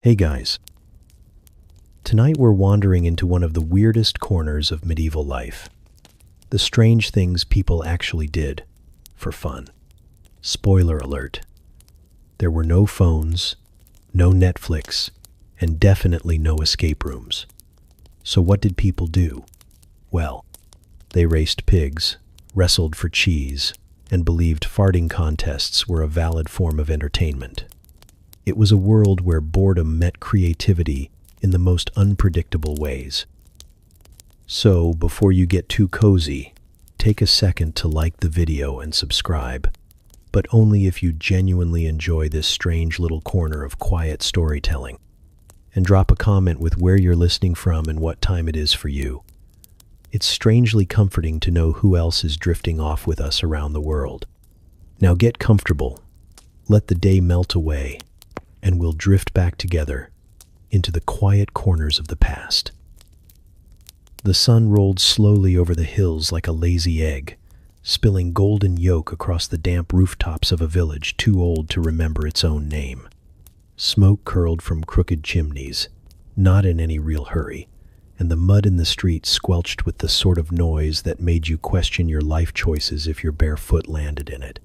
Hey guys, tonight we're wandering into one of the weirdest corners of medieval life. The strange things people actually did for fun. Spoiler alert, there were no phones, no Netflix, and definitely no escape rooms. So what did people do? Well, they raced pigs, wrestled for cheese, and believed farting contests were a valid form of entertainment. It was a world where boredom met creativity in the most unpredictable ways. So, before you get too cozy, take a second to like the video and subscribe, but only if you genuinely enjoy this strange little corner of quiet storytelling. And drop a comment with where you're listening from and what time it is for you. It's strangely comforting to know who else is drifting off with us around the world. Now get comfortable, let the day melt away, and we'll drift back together into the quiet corners of the past. The sun rolled slowly over the hills like a lazy egg, spilling golden yolk across the damp rooftops of a village too old to remember its own name. Smoke curled from crooked chimneys, not in any real hurry, and the mud in the street squelched with the sort of noise that made you question your life choices if your bare foot landed in it.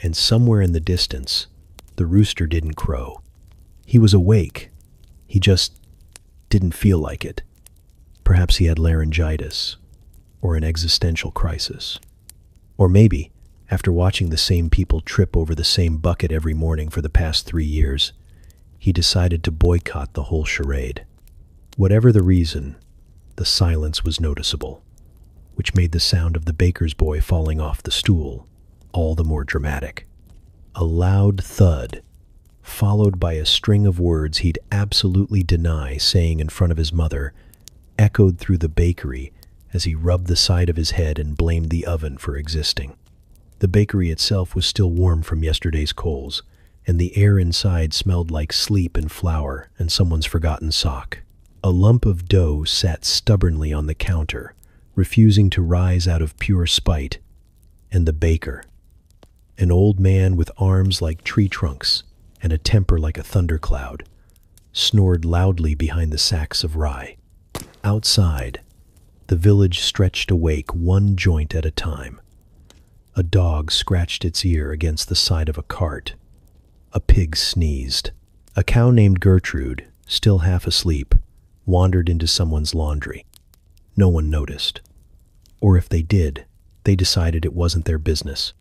And somewhere in the distance, the rooster didn't crow. He was awake. He just didn't feel like it. Perhaps he had laryngitis, or an existential crisis. Or maybe, after watching the same people trip over the same bucket every morning for the past 3 years, he decided to boycott the whole charade. Whatever the reason, the silence was noticeable, which made the sound of the baker's boy falling off the stool all the more dramatic. A loud thud, followed by a string of words he'd absolutely deny saying in front of his mother, echoed through the bakery as he rubbed the side of his head and blamed the oven for existing. The bakery itself was still warm from yesterday's coals, and the air inside smelled like sleep and flour and someone's forgotten sock. A lump of dough sat stubbornly on the counter, refusing to rise out of pure spite, and the baker, an old man with arms like tree trunks and a temper like a thundercloud, snored loudly behind the sacks of rye. Outside, the village stretched awake one joint at a time. A dog scratched its ear against the side of a cart. A pig sneezed. A cow named Gertrude, still half asleep, wandered into someone's laundry. No one noticed. Or if they did, they decided it wasn't their business.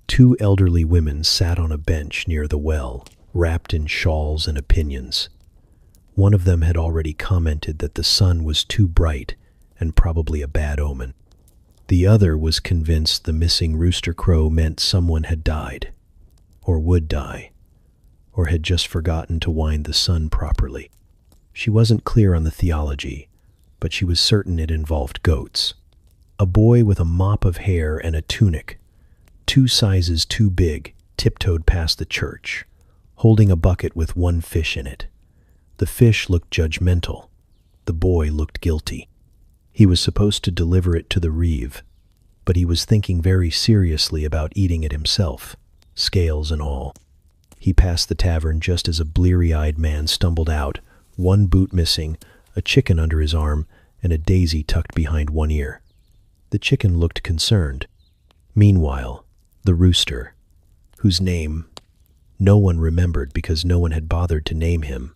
2 elderly women sat on a bench near the well, wrapped in shawls and opinions. One of them had already commented that the sun was too bright and probably a bad omen. The other was convinced the missing rooster crow meant someone had died, or would die, or had just forgotten to wind the sun properly. She wasn't clear on the theology, but she was certain it involved goats. A boy with a mop of hair and a tunic, 2 sizes too big, tiptoed past the church, holding a bucket with 1 fish in it. The fish looked judgmental. The boy looked guilty. He was supposed to deliver it to the reeve, but he was thinking very seriously about eating it himself, scales and all. He passed the tavern just as a bleary-eyed man stumbled out, 1 boot missing, a chicken under his arm, and a daisy tucked behind 1 ear. The chicken looked concerned. Meanwhile, the rooster, whose name no one remembered because no one had bothered to name him,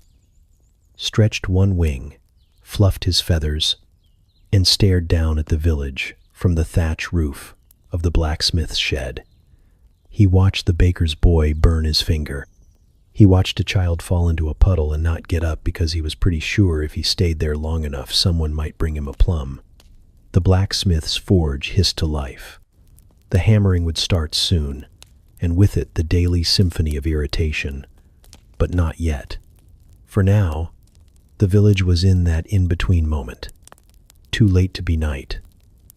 stretched 1 wing, fluffed his feathers, and stared down at the village from the thatch roof of the blacksmith's shed. He watched the baker's boy burn his finger. He watched a child fall into a puddle and not get up because he was pretty sure if he stayed there long enough someone might bring him a plum. The blacksmith's forge hissed to life. The hammering would start soon, and with it the daily symphony of irritation. But not yet. For now, the village was in that in-between moment. Too late to be night,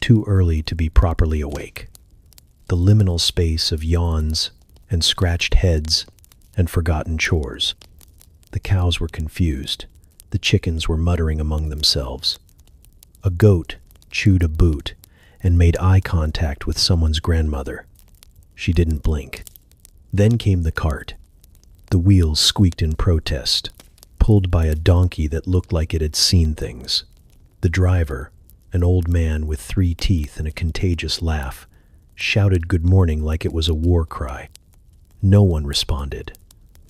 too early to be properly awake. The liminal space of yawns and scratched heads and forgotten chores. The cows were confused. The chickens were muttering among themselves. A goat chewed a boot and made eye contact with someone's grandmother. She didn't blink. Then came the cart. The wheels squeaked in protest. pulled by a donkey that looked like it had seen things. The driver, an old man with 3 teeth and a contagious laugh, shouted good morning like it was a war cry. No one responded,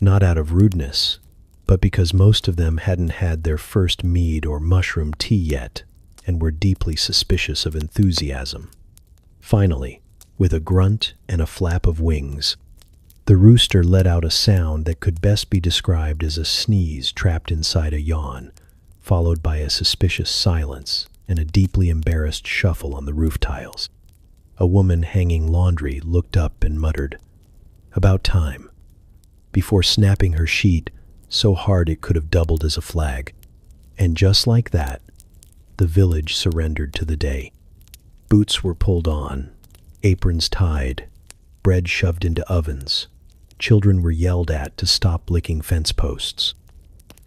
not out of rudeness, but because most of them hadn't had their first mead or mushroom tea yet and were deeply suspicious of enthusiasm. Finally, with a grunt and a flap of wings, the rooster let out a sound that could best be described as a sneeze trapped inside a yawn, followed by a suspicious silence and a deeply embarrassed shuffle on the roof tiles. A woman hanging laundry looked up and muttered, "About time," before snapping her sheet so hard it could have doubled as a flag. And just like that, the village surrendered to the day. Boots were pulled on, aprons tied, bread shoved into ovens. Children were yelled at to stop licking fence posts.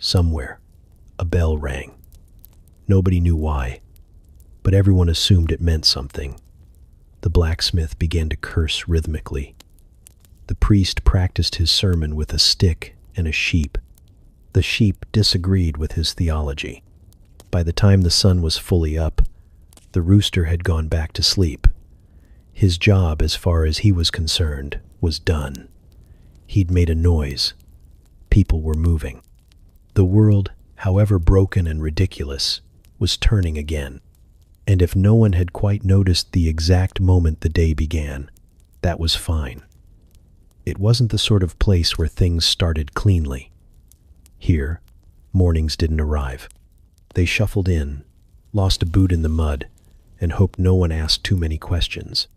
Somewhere, a bell rang. Nobody knew why, but everyone assumed it meant something. The blacksmith began to curse rhythmically. The priest practiced his sermon with a stick and a sheep. The sheep disagreed with his theology. By the time the sun was fully up, the rooster had gone back to sleep. His job, as far as he was concerned, was done. He'd made a noise. People were moving. The world, however broken and ridiculous, was turning again. And if no one had quite noticed the exact moment the day began, that was fine. It wasn't the sort of place where things started cleanly. Here, mornings didn't arrive. They shuffled in, lost a boot in the mud, and hoped no one asked too many questions.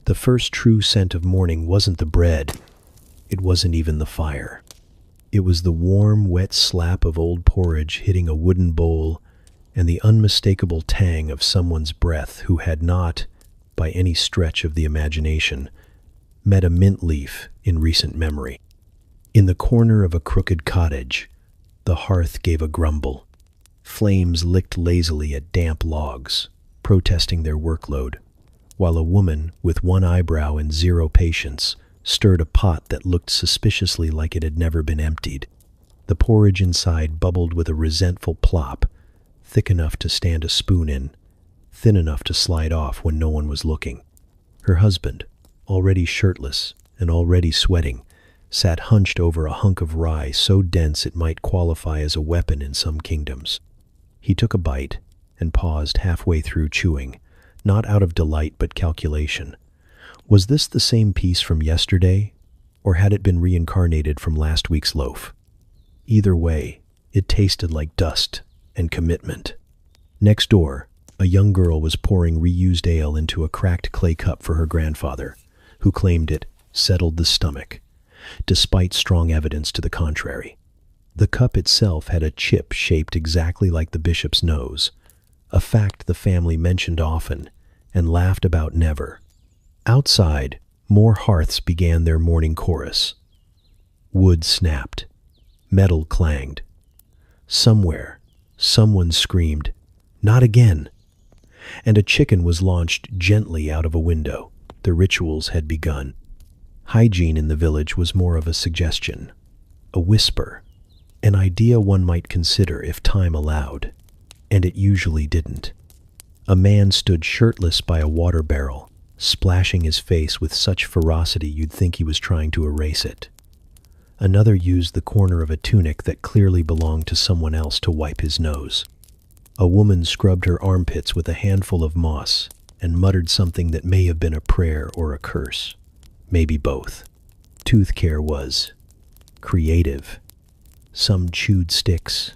The first true scent of morning wasn't the bread. It wasn't even the fire. It was the warm, wet slap of old porridge hitting a wooden bowl and the unmistakable tang of someone's breath who had not, by any stretch of the imagination, met a mint leaf in recent memory. In the corner of a crooked cottage, the hearth gave a grumble. Flames licked lazily at damp logs, protesting their workload, while a woman with one eyebrow and zero patience stirred a pot that looked suspiciously like it had never been emptied. The porridge inside bubbled with a resentful plop, thick enough to stand a spoon in, thin enough to slide off when no one was looking. Her husband, already shirtless and already sweating, sat hunched over a hunk of rye so dense it might qualify as a weapon in some kingdoms. He took a bite and paused halfway through chewing, not out of delight but calculation. Was this the same piece from yesterday, or had it been reincarnated from last week's loaf? Either way, it tasted like dust and commitment. Next door, a young girl was pouring reused ale into a cracked clay cup for her grandfather, who claimed it settled the stomach, despite strong evidence to the contrary. The cup itself had a chip shaped exactly like the bishop's nose, a fact the family mentioned often and laughed about never. Outside, more hearths began their morning chorus. Wood snapped. Metal clanged. Somewhere, someone screamed, "Not again!" And a chicken was launched gently out of a window. The rituals had begun. Hygiene in the village was more of a suggestion, a whisper, an idea one might consider if time allowed, and it usually didn't. A man stood shirtless by a water barrel, splashing his face with such ferocity you'd think he was trying to erase it. Another used the corner of a tunic that clearly belonged to someone else to wipe his nose. A woman scrubbed her armpits with a handful of moss and muttered something that may have been a prayer or a curse. Maybe both. Tooth care was creative. Some chewed sticks.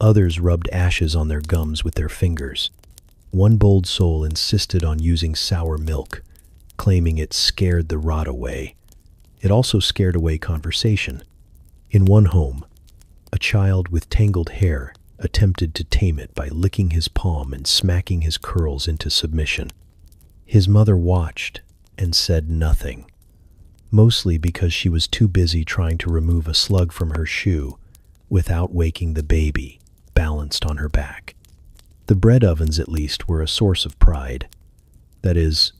Others rubbed ashes on their gums with their fingers. One bold soul insisted on using sour milk, claiming it scared the rot away. It also scared away conversation. In one home, a child with tangled hair attempted to tame it by licking his palm and smacking his curls into submission. His mother watched and said nothing, mostly because she was too busy trying to remove a slug from her shoe without waking the baby balanced on her back. The bread ovens, at least, were a source of pride. That is,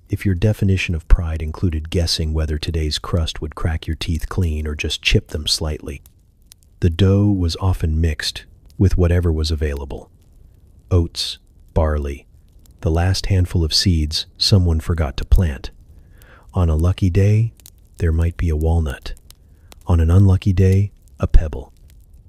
if your definition of pride included guessing whether today's crust would crack your teeth clean or just chip them slightly. The dough was often mixed with whatever was available. Oats, barley, the last handful of seeds someone forgot to plant. On a lucky day, there might be a walnut. On an unlucky day, a pebble.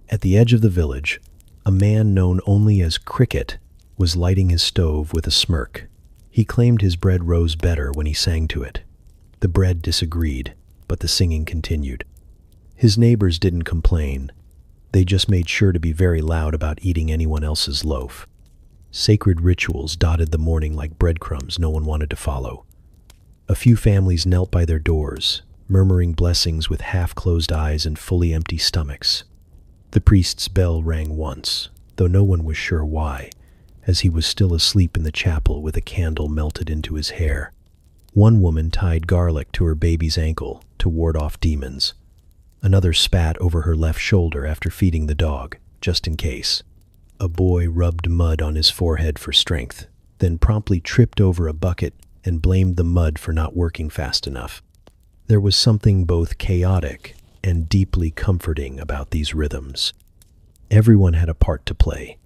At the edge of the village, a man known only as Cricket was lighting his stove with a smirk. He claimed his bread rose better when he sang to it. The bread disagreed, but the singing continued. His neighbors didn't complain. They just made sure to be very loud about eating anyone else's loaf. Sacred rituals dotted the morning like breadcrumbs no one wanted to follow. A few families knelt by their doors, murmuring blessings with half-closed eyes and fully empty stomachs. The priest's bell rang once, though no one was sure why, as he was still asleep in the chapel with a candle melted into his hair. One woman tied garlic to her baby's ankle to ward off demons. Another spat over her left shoulder after feeding the dog, just in case. A boy rubbed mud on his forehead for strength, then promptly tripped over a bucket and blamed the mud for not working fast enough. There was something both chaotic and deeply comforting about these rhythms. Everyone had a part to play,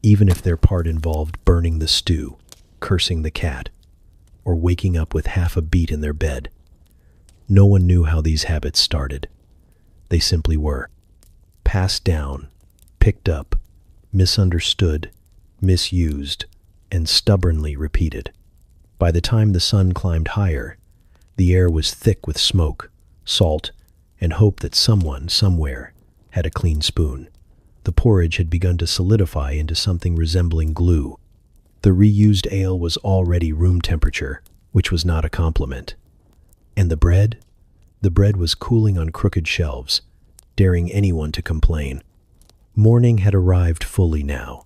even if their part involved burning the stew, cursing the cat, or waking up with half a beat in their bed. No one knew how these habits started. They simply were. Passed down, picked up, misunderstood, misused, and stubbornly repeated. By the time the sun climbed higher, the air was thick with smoke, salt, and hope that someone, somewhere, had a clean spoon. The porridge had begun to solidify into something resembling glue. The reused ale was already room temperature, which was not a compliment. And the bread? The bread was cooling on crooked shelves, daring anyone to complain. Morning had arrived fully now,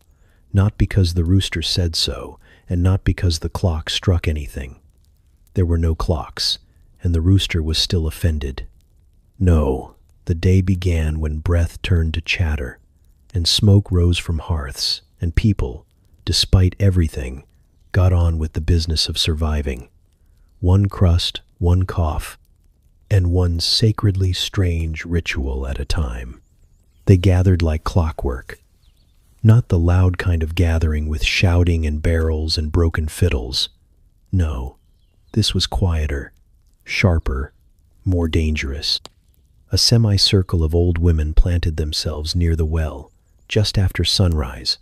not because the rooster said so, and not because the clock struck anything. There were no clocks, and the rooster was still offended. No, the day began when breath turned to chatter, and smoke rose from hearths, and people, despite everything, got on with the business of surviving. One crust, one cough, and one sacredly strange ritual at a time. They gathered like clockwork. Not the loud kind of gathering with shouting and barrels and broken fiddles. No, this was quieter, sharper, more dangerous. A semicircle of old women planted themselves near the well, just after sunrise,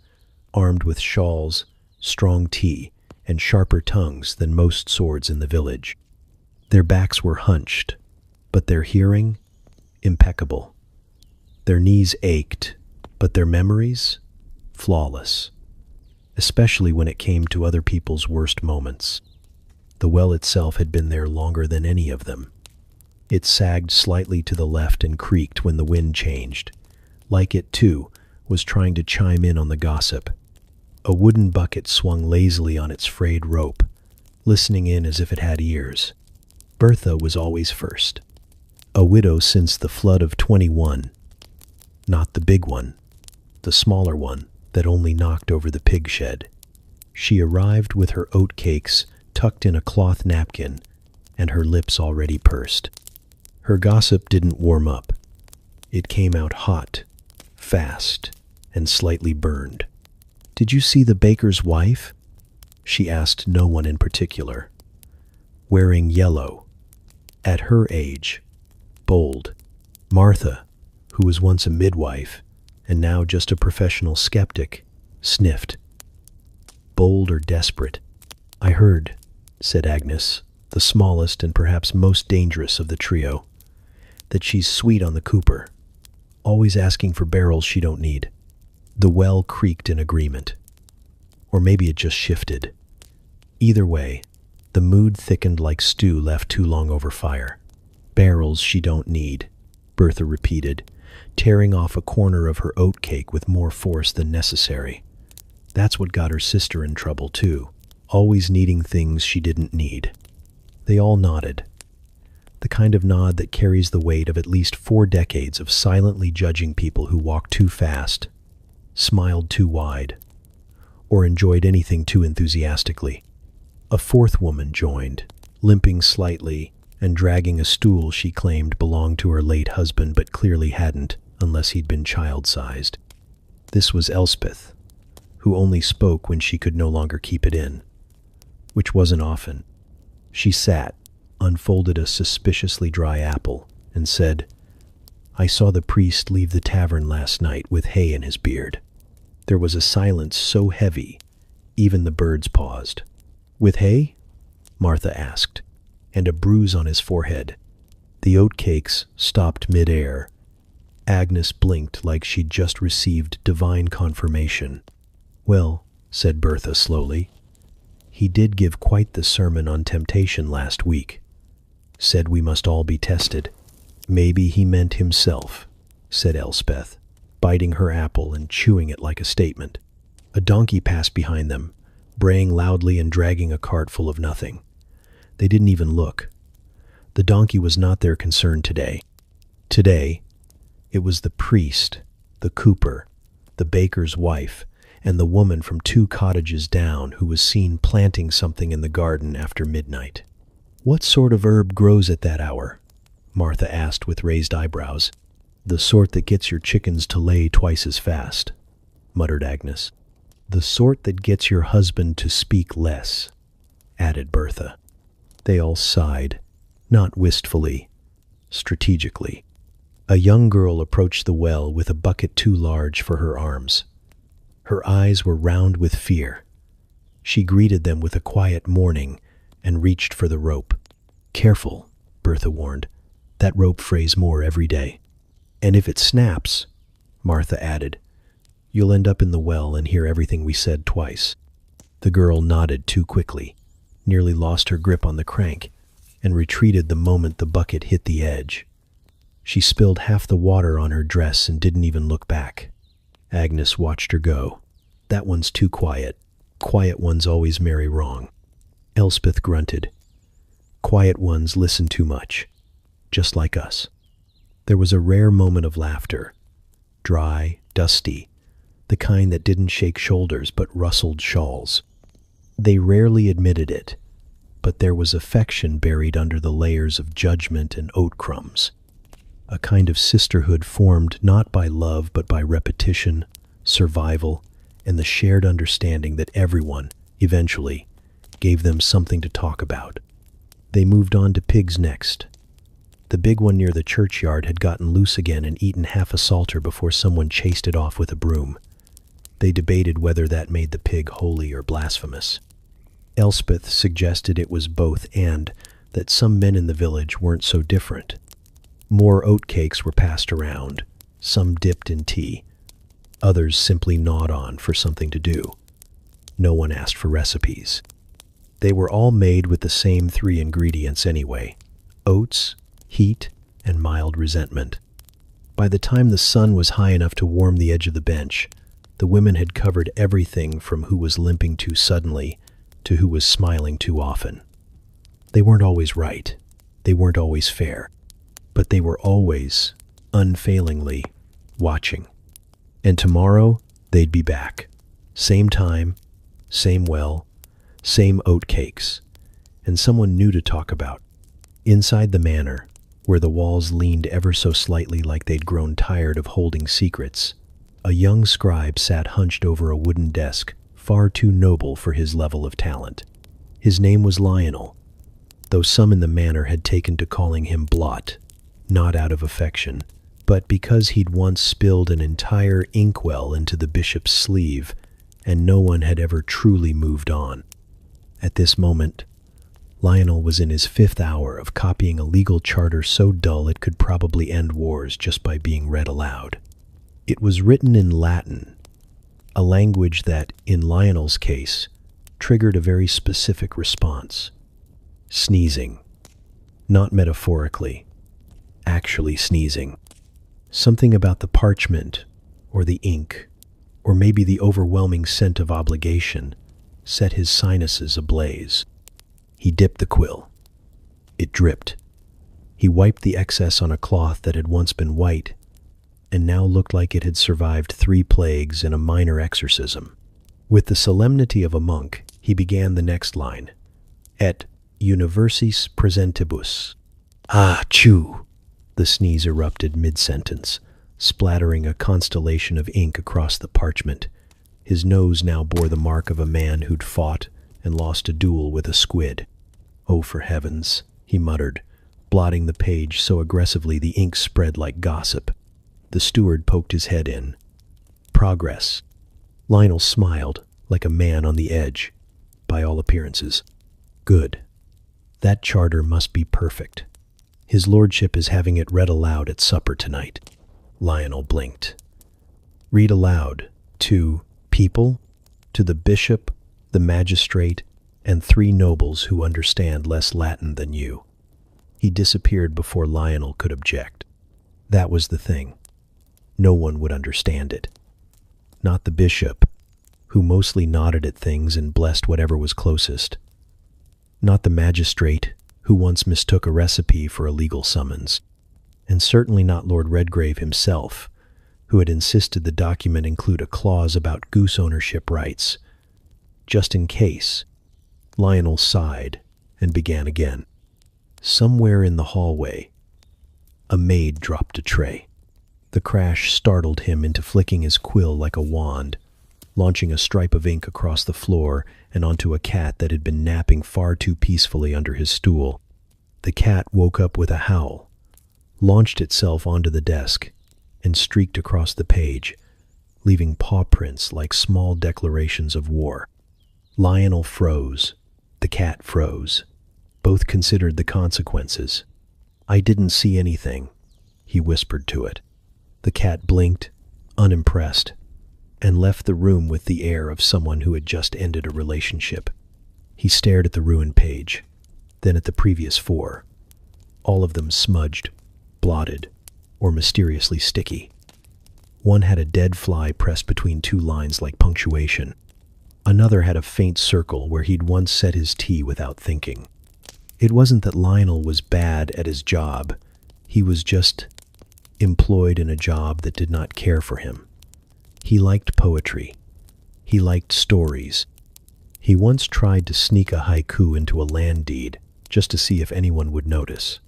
armed with shawls, strong tea, and sharper tongues than most swords in the village. Their backs were hunched, but their hearing, impeccable. Their knees ached, but their memories, flawless, especially when it came to other people's worst moments. The well itself had been there longer than any of them. It sagged slightly to the left and creaked when the wind changed, like it, too, was trying to chime in on the gossip. A wooden bucket swung lazily on its frayed rope, listening in as if it had ears. Bertha was always first. A widow since the flood of 21. Not the big one, the smaller one that only knocked over the pig shed. She arrived with her oat cakes tucked in a cloth napkin and her lips already pursed. Her gossip didn't warm up. It came out hot, fast, and slightly burned. "Did you see the baker's wife?" she asked no one in particular. Wearing yellow. At her age. Bold. Martha, who was once a midwife and now just a professional skeptic, sniffed. Bold or desperate? "I heard," said Agnes, the smallest and perhaps most dangerous of the trio, "that she's sweet on the cooper, always asking for barrels she don't need." The well creaked in agreement. Or maybe it just shifted. Either way, the mood thickened like stew left too long over fire. "Barrels she don't need," Bertha repeated, tearing off a corner of her oat cake with more force than necessary. That's what got her sister in trouble too, always needing things she didn't need. They all nodded. The kind of nod that carries the weight of at least 4 decades of silently judging people who walked too fast, smiled too wide, or enjoyed anything too enthusiastically. A 4th woman joined, limping slightly and dragging a stool she claimed belonged to her late husband but clearly hadn't. unless he'd been child-sized. This was Elspeth, who only spoke when she could no longer keep it in, which wasn't often. She sat, unfolded a suspiciously dry apple, and said, "I saw the priest leave the tavern last night with hay in his beard." There was a silence so heavy, even the birds paused. "With hay?" Martha asked, and a bruise on his forehead. The oatcakes stopped mid-air. Agnes blinked like she'd just received divine confirmation. "Well," said Bertha slowly, "he did give quite the sermon on temptation last week. Said we must all be tested." "Maybe he meant himself," said Elspeth, biting her apple and chewing it like a statement. A donkey passed behind them, braying loudly and dragging a cart full of nothing. They didn't even look. The donkey was not their concern today. Today, it was the priest, the cooper, the baker's wife, and the woman from 2 cottages down who was seen planting something in the garden after midnight. "What sort of herb grows at that hour?" Martha asked with raised eyebrows. "The sort that gets your chickens to lay twice as fast," muttered Agnes. "The sort that gets your husband to speak less," added Bertha. They all sighed, not wistfully, strategically. A young girl approached the well with a bucket too large for her arms. Her eyes were round with fear. She greeted them with a quiet morning and reached for the rope. "Careful," Bertha warned. "That rope frays more every day." "And if it snaps," Martha added, "you'll end up in the well and hear everything we said twice." The girl nodded too quickly, nearly lost her grip on the crank, and retreated the moment the bucket hit the edge. She spilled half the water on her dress and didn't even look back. Agnes watched her go. "That one's too quiet. Quiet ones always marry wrong." Elspeth grunted. "Quiet ones listen too much, just like us." There was a rare moment of laughter, dry, dusty, the kind that didn't shake shoulders but rustled shawls. They rarely admitted it, but there was affection buried under the layers of judgment and oat crumbs. A kind of sisterhood formed not by love but by repetition, survival, and the shared understanding that everyone, eventually, gave them something to talk about. They moved on to pigs next. The big one near the churchyard had gotten loose again and eaten half a salter before someone chased it off with a broom. They debated whether that made the pig holy or blasphemous. Elspeth suggested it was both and that some men in the village weren't so different. More oatcakes were passed around, some dipped in tea. Others simply gnawed on for something to do. No one asked for recipes. They were all made with the same 3 ingredients anyway: oats, heat, and mild resentment. By the time the sun was high enough to warm the edge of the bench, the women had covered everything from who was limping too suddenly to who was smiling too often. They weren't always right. They weren't always fair. But they were always, unfailingly, watching. And tomorrow, they'd be back. Same time, same well, same oatcakes, and someone new to talk about. Inside the manor, where the walls leaned ever so slightly like they'd grown tired of holding secrets, a young scribe sat hunched over a wooden desk, far too noble for his level of talent. His name was Lionel, though some in the manor had taken to calling him Blot, not out of affection, but because he'd once spilled an entire inkwell into the bishop's sleeve, and no one had ever truly moved on. At this moment, Lionel was in his 5th hour of copying a legal charter so dull it could probably end wars just by being read aloud. It was written in Latin, a language that, in Lionel's case, triggered a very specific response. Sneezing. Not metaphorically, actually sneezing. Something about the parchment, or the ink, or maybe the overwhelming scent of obligation, set his sinuses ablaze. He dipped the quill. It dripped. He wiped the excess on a cloth that had once been white, and now looked like it had survived 3 plagues and a minor exorcism. With the solemnity of a monk, he began the next line. Et universis presentibus. Ah, chew! The sneeze erupted mid-sentence, splattering a constellation of ink across the parchment. His nose now bore the mark of a man who'd fought and lost a duel with a squid. "Oh, for heavens," he muttered, blotting the page so aggressively the ink spread like gossip. The steward poked his head in. "Progress." Lionel smiled, like a man on the edge. "By all appearances." "Good. That charter must be perfect. His lordship is having it read aloud at supper tonight." Lionel blinked. "Read aloud to people?" "To the bishop, the magistrate, and 3 nobles who understand less Latin than you." He disappeared before Lionel could object. That was the thing. No one would understand it. Not the bishop, who mostly nodded at things and blessed whatever was closest. Not the magistrate, who once mistook a recipe for a legal summons. And certainly not Lord Redgrave himself, who had insisted the document include a clause about goose ownership rights. Just in case, Lionel sighed and began again. Somewhere in the hallway, a maid dropped a tray. The crash startled him into flicking his quill like a wand, launching a stripe of ink across the floor and onto a cat that had been napping far too peacefully under his stool. The cat woke up with a howl, launched itself onto the desk, and streaked across the page, leaving paw prints like small declarations of war. Lionel froze. The cat froze. Both considered the consequences. "I didn't see anything," he whispered to it. The cat blinked, unimpressed, and left the room with the air of someone who had just ended a relationship. He stared at the ruined page, then at the previous 4, all of them smudged, blotted, or mysteriously sticky. One had a dead fly pressed between 2 lines like punctuation. Another had a faint circle where he'd once set his tea without thinking. It wasn't that Lionel was bad at his job. He was just employed in a job that did not care for him. He liked poetry. He liked stories. He once tried to sneak a haiku into a land deed just to see if anyone would notice.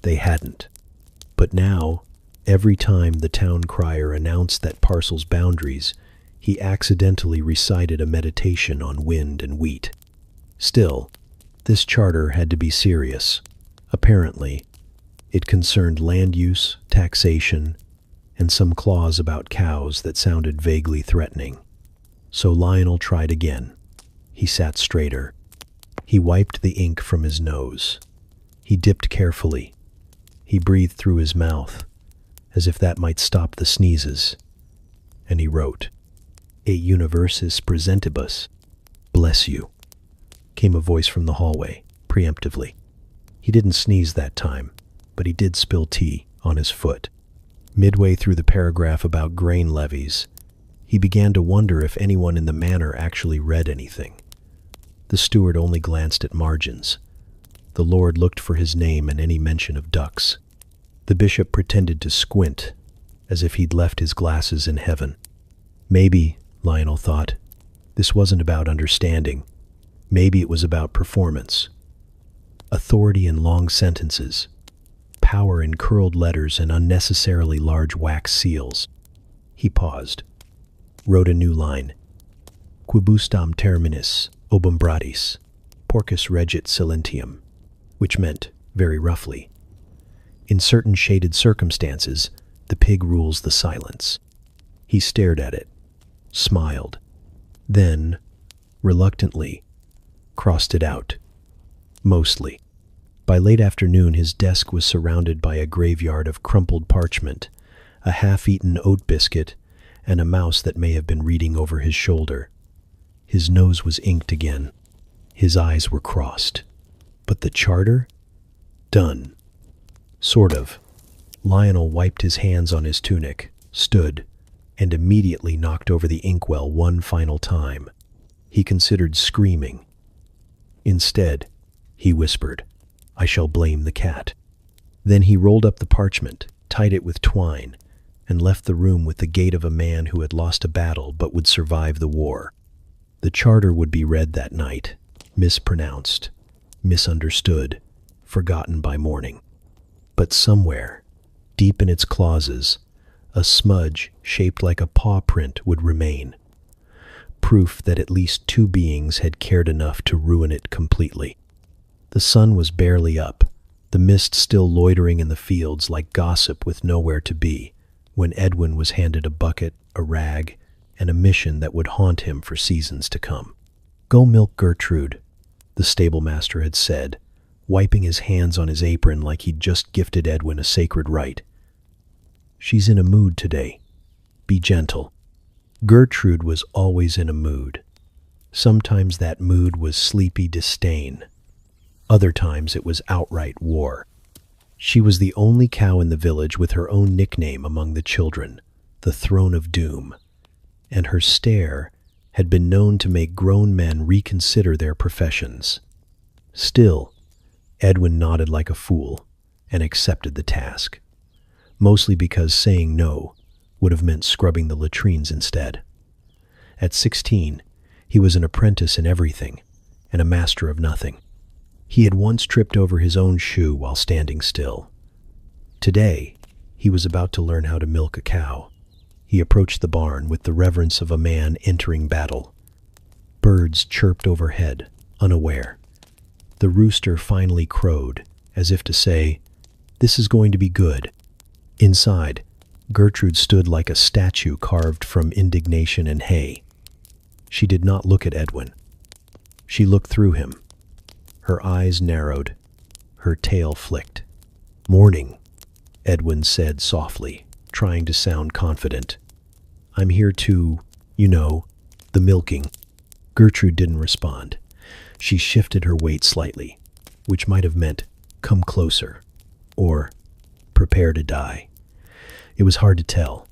They hadn't. But now, every time the town crier announced that parcel's boundaries, he accidentally recited a meditation on wind and wheat. Still, this charter had to be serious. Apparently, it concerned land use, taxation, and some clause about cows that sounded vaguely threatening. So Lionel tried again. He sat straighter. He wiped the ink from his nose. He dipped carefully. He breathed through his mouth, as if that might stop the sneezes. And he wrote, "E universis presentibus." "Bless you," came a voice from the hallway, preemptively. He didn't sneeze that time, but he did spill tea on his foot. Midway through the paragraph about grain levies, he began to wonder if anyone in the manor actually read anything. The steward only glanced at margins. The lord looked for his name and any mention of ducks. The bishop pretended to squint, as if he'd left his glasses in heaven. Maybe, Lionel thought, this wasn't about understanding. Maybe it was about performance. Authority in long sentences. Power in curled letters and unnecessarily large wax seals. He paused, wrote a new line. Quibustam terminis obumbratis, porcus regit silentium, which meant, very roughly, in certain shaded circumstances, the pig rules the silence. He stared at it, smiled, then, reluctantly, crossed it out. Mostly. By late afternoon, his desk was surrounded by a graveyard of crumpled parchment, a half-eaten oat biscuit, and a mouse that may have been reading over his shoulder. His nose was inked again. His eyes were crossed. But the charter? Done. Sort of. Lionel wiped his hands on his tunic, stood, and immediately knocked over the inkwell one final time. He considered screaming. Instead, he whispered, "I shall blame the cat." Then he rolled up the parchment, tied it with twine, and left the room with the gait of a man who had lost a battle but would survive the war. The charter would be read that night, mispronounced, misunderstood, forgotten by morning. But somewhere, deep in its clauses, A smudge shaped like a paw print would remain, proof that at least two beings had cared enough to ruin it completely. The sun was barely up, the mist still loitering in the fields like gossip with nowhere to be, when Edwin was handed a bucket, a rag, and a mission that would haunt him for seasons to come. "Go milk Gertrude," the stable master had said, wiping his hands on his apron like he'd just gifted Edwin a sacred rite. "She's in a mood today. Be gentle." Gertrude was always in a mood. Sometimes that mood was sleepy disdain. Other times it was outright war. She was the only cow in the village with her own nickname among the children, the Throne of Doom, and her stare had been known to make grown men reconsider their professions. Still, Edwin nodded like a fool and accepted the task, mostly because saying no would have meant scrubbing the latrines instead. At 16, he was an apprentice in everything and a master of nothing. He had once tripped over his own shoe while standing still. Today, he was about to learn how to milk a cow. He approached the barn with the reverence of a man entering battle. Birds chirped overhead, unaware. The rooster finally crowed, as if to say, "This is going to be good." Inside, Gertrude stood like a statue carved from indignation and hay. She did not look at Edwin. She looked through him. Her eyes narrowed. Her tail flicked. "Morning," Edwin said softly, trying to sound confident. "I'm here to, the milking." Gertrude didn't respond. She shifted her weight slightly, which might have meant, "Come closer," or "Prepare to die." It was hard to tell.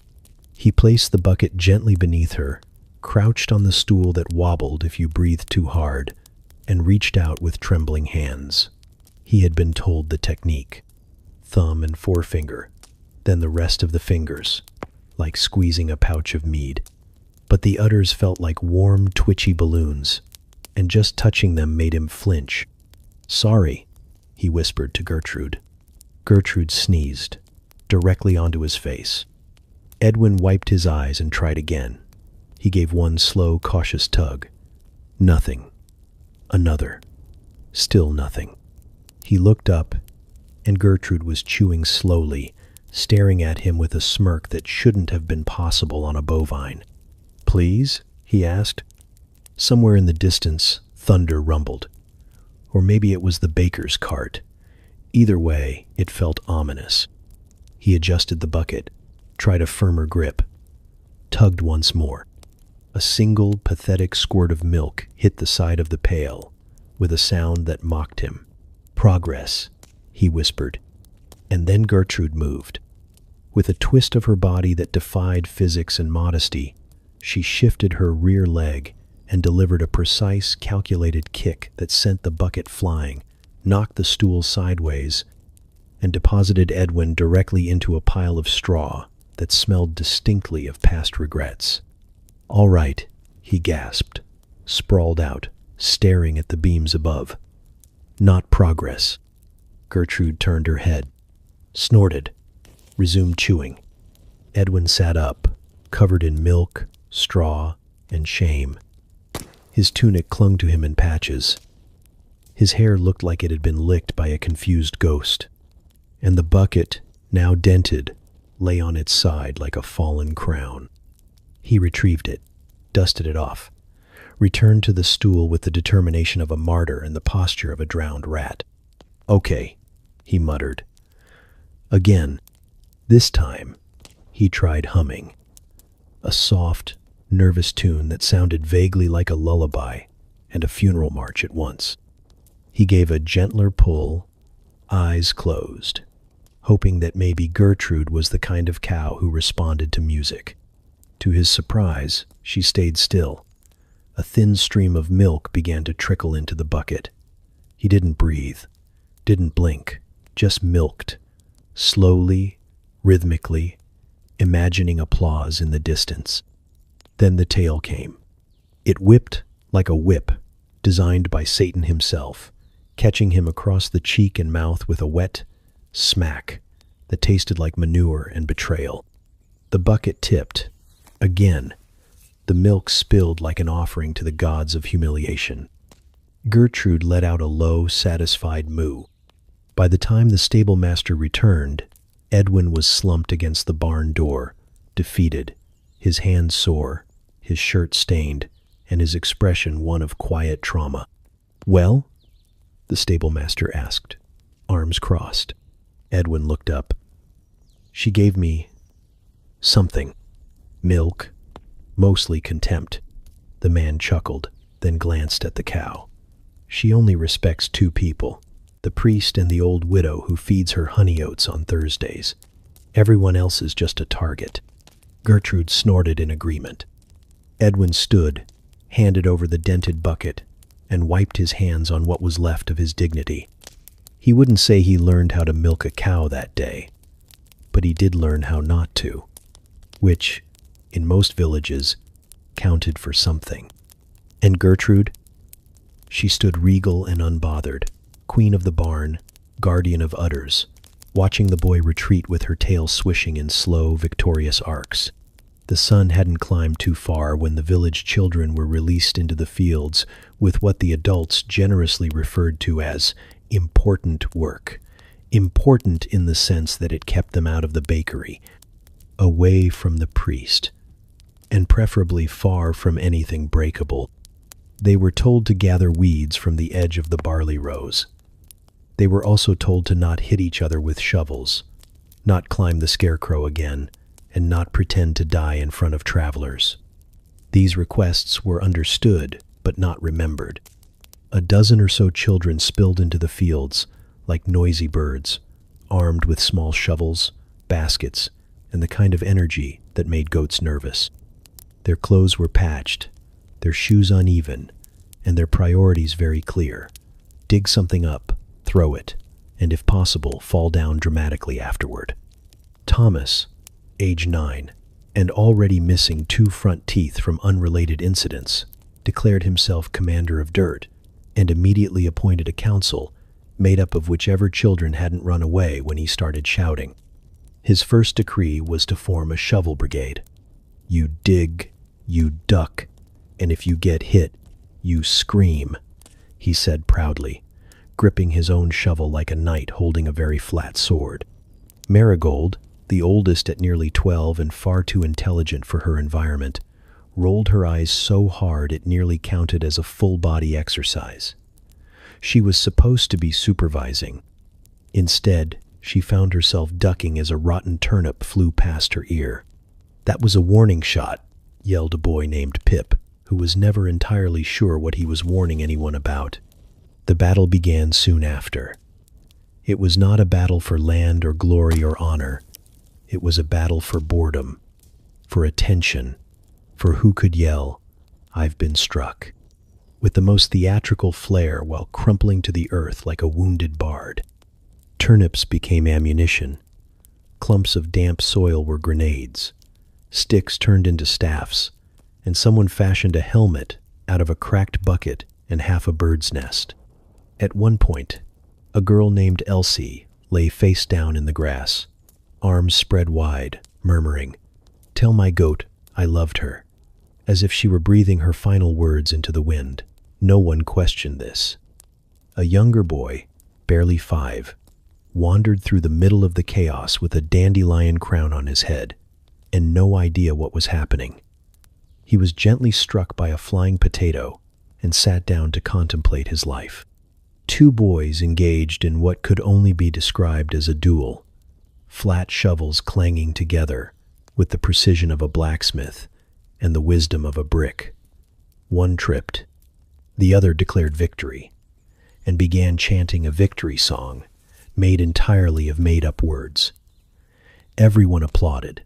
He placed the bucket gently beneath her, crouched on the stool that wobbled if you breathed too hard, and reached out with trembling hands. He had been told the technique. Thumb and forefinger, then the rest of the fingers, like squeezing a pouch of mead. But the udders felt like warm, twitchy balloons, and just touching them made him flinch. "Sorry," he whispered to Gertrude. Gertrude sneezed, directly onto his face. Edwin wiped his eyes and tried again. He gave one slow, cautious tug. Nothing. Another. Still nothing. He looked up, and Gertrude was chewing slowly, staring at him with a smirk that shouldn't have been possible on a bovine. "Please?" he asked. Somewhere in the distance, thunder rumbled. Or maybe it was the baker's cart. Either way, it felt ominous. He adjusted the bucket, tried a firmer grip, tugged once more. A single, pathetic squirt of milk hit the side of the pail, with a sound that mocked him. "Progress," he whispered. And then Gertrude moved. With a twist of her body that defied physics and modesty, she shifted her rear leg and delivered a precise, calculated kick that sent the bucket flying, knocked the stool sideways, and deposited Edwin directly into a pile of straw that smelled distinctly of past regrets. "All right," he gasped, sprawled out, staring at the beams above. "Not progress." Gertrude turned her head, snorted, resumed chewing. Edwin sat up, covered in milk, straw, and shame. His tunic clung to him in patches. His hair looked like it had been licked by a confused ghost. And the bucket, now dented, lay on its side like a fallen crown. He retrieved it, dusted it off, returned to the stool with the determination of a martyr and the posture of a drowned rat. "Okay," he muttered. Again, this time, he tried humming. A soft, nervous tune that sounded vaguely like a lullaby and a funeral march at once. He gave a gentler pull, eyes closed, hoping that maybe Gertrude was the kind of cow who responded to music. To his surprise, she stayed still. A thin stream of milk began to trickle into the bucket. He didn't breathe, didn't blink, just milked, slowly, rhythmically, imagining applause in the distance. Then the tail came. It whipped like a whip, designed by Satan himself, catching him across the cheek and mouth with a wet smack that tasted like manure and betrayal. The bucket tipped. Again, the milk spilled like an offering to the gods of humiliation. Gertrude let out a low, satisfied moo. By the time the stable master returned, Edwin was slumped against the barn door, defeated, his hands sore, his shirt stained, and his expression one of quiet trauma. "Well?" the stable master asked, arms crossed. Edwin looked up. "She gave me something. Milk. Mostly contempt." The man chuckled, then glanced at the cow. "She only respects two people, the priest and the old widow who feeds her honey oats on Thursdays. Everyone else is just a target." Gertrude snorted in agreement. Edwin stood, handed over the dented bucket, and wiped his hands on what was left of his dignity. He wouldn't say he learned how to milk a cow that day, but he did learn how not to, which, in most villages, counted for something. And Gertrude? She stood regal and unbothered, queen of the barn, guardian of udders, watching the boy retreat with her tail swishing in slow, victorious arcs. The sun hadn't climbed too far when the village children were released into the fields with what the adults generously referred to as important work. Important in the sense that it kept them out of the bakery, away from the priest, and preferably far from anything breakable. They were told to gather weeds from the edge of the barley rows. They were also told to not hit each other with shovels, not climb the scarecrow again, and not pretend to die in front of travelers. These requests were understood, but not remembered. A dozen or so children spilled into the fields, like noisy birds, armed with small shovels, baskets, and the kind of energy that made goats nervous. Their clothes were patched, their shoes uneven, and their priorities very clear. Dig something up, throw it, and if possible, fall down dramatically afterward. Thomas, age 9, and already missing 2 front teeth from unrelated incidents, declared himself commander of dirt, and immediately appointed a council made up of whichever children hadn't run away when he started shouting. His first decree was to form a shovel brigade. You dig, you duck, and if you get hit, you scream, he said proudly, gripping his own shovel like a knight holding a very flat sword. Marigold, the oldest at nearly 12 and far too intelligent for her environment, rolled her eyes so hard it nearly counted as a full-body exercise. She was supposed to be supervising. Instead, she found herself ducking as a rotten turnip flew past her ear. "That was a warning shot," yelled a boy named Pip, who was never entirely sure what he was warning anyone about. The battle began soon after. It was not a battle for land or glory or honor. It was a battle for boredom, for attention, for who could yell, "I've been struck," with the most theatrical flair while crumpling to the earth like a wounded bard. Turnips became ammunition. Clumps of damp soil were grenades. Sticks turned into staffs, and someone fashioned a helmet out of a cracked bucket and half a bird's nest. At one point, a girl named Elsie lay face down in the grass, arms spread wide, murmuring, "Tell my goat I loved her," as if she were breathing her final words into the wind. No one questioned this. A younger boy, barely 5, wandered through the middle of the chaos with a dandelion crown on his head, and no idea what was happening. He was gently struck by a flying potato and sat down to contemplate his life. 2 boys engaged in what could only be described as a duel, flat shovels clanging together with the precision of a blacksmith and the wisdom of a brick. One tripped. The other declared victory and began chanting a victory song made entirely of made-up words. Everyone applauded,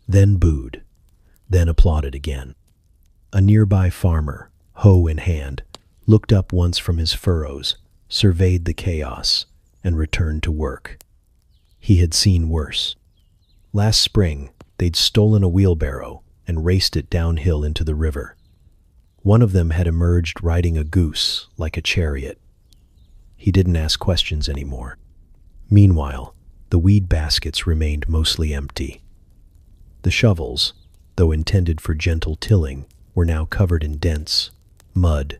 then booed, then applauded again. A nearby farmer, hoe in hand, looked up once from his furrows, surveyed the chaos, and returned to work. He had seen worse. Last spring, they'd stolen a wheelbarrow and raced it downhill into the river. One of them had emerged riding a goose like a chariot. He didn't ask questions anymore. Meanwhile, the weed baskets remained mostly empty. The shovels, though intended for gentle tilling, were now covered in dents, mud,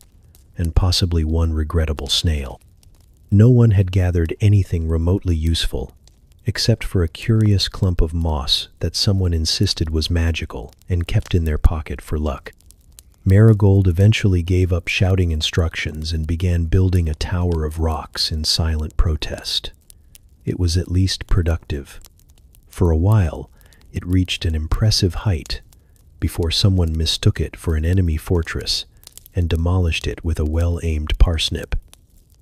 and possibly one regrettable snail. No one had gathered anything remotely useful, except for a curious clump of moss that someone insisted was magical and kept in their pocket for luck. Marigold eventually gave up shouting instructions and began building a tower of rocks in silent protest. It was at least productive. For a while, it reached an impressive height before someone mistook it for an enemy fortress and demolished it with a well-aimed parsnip.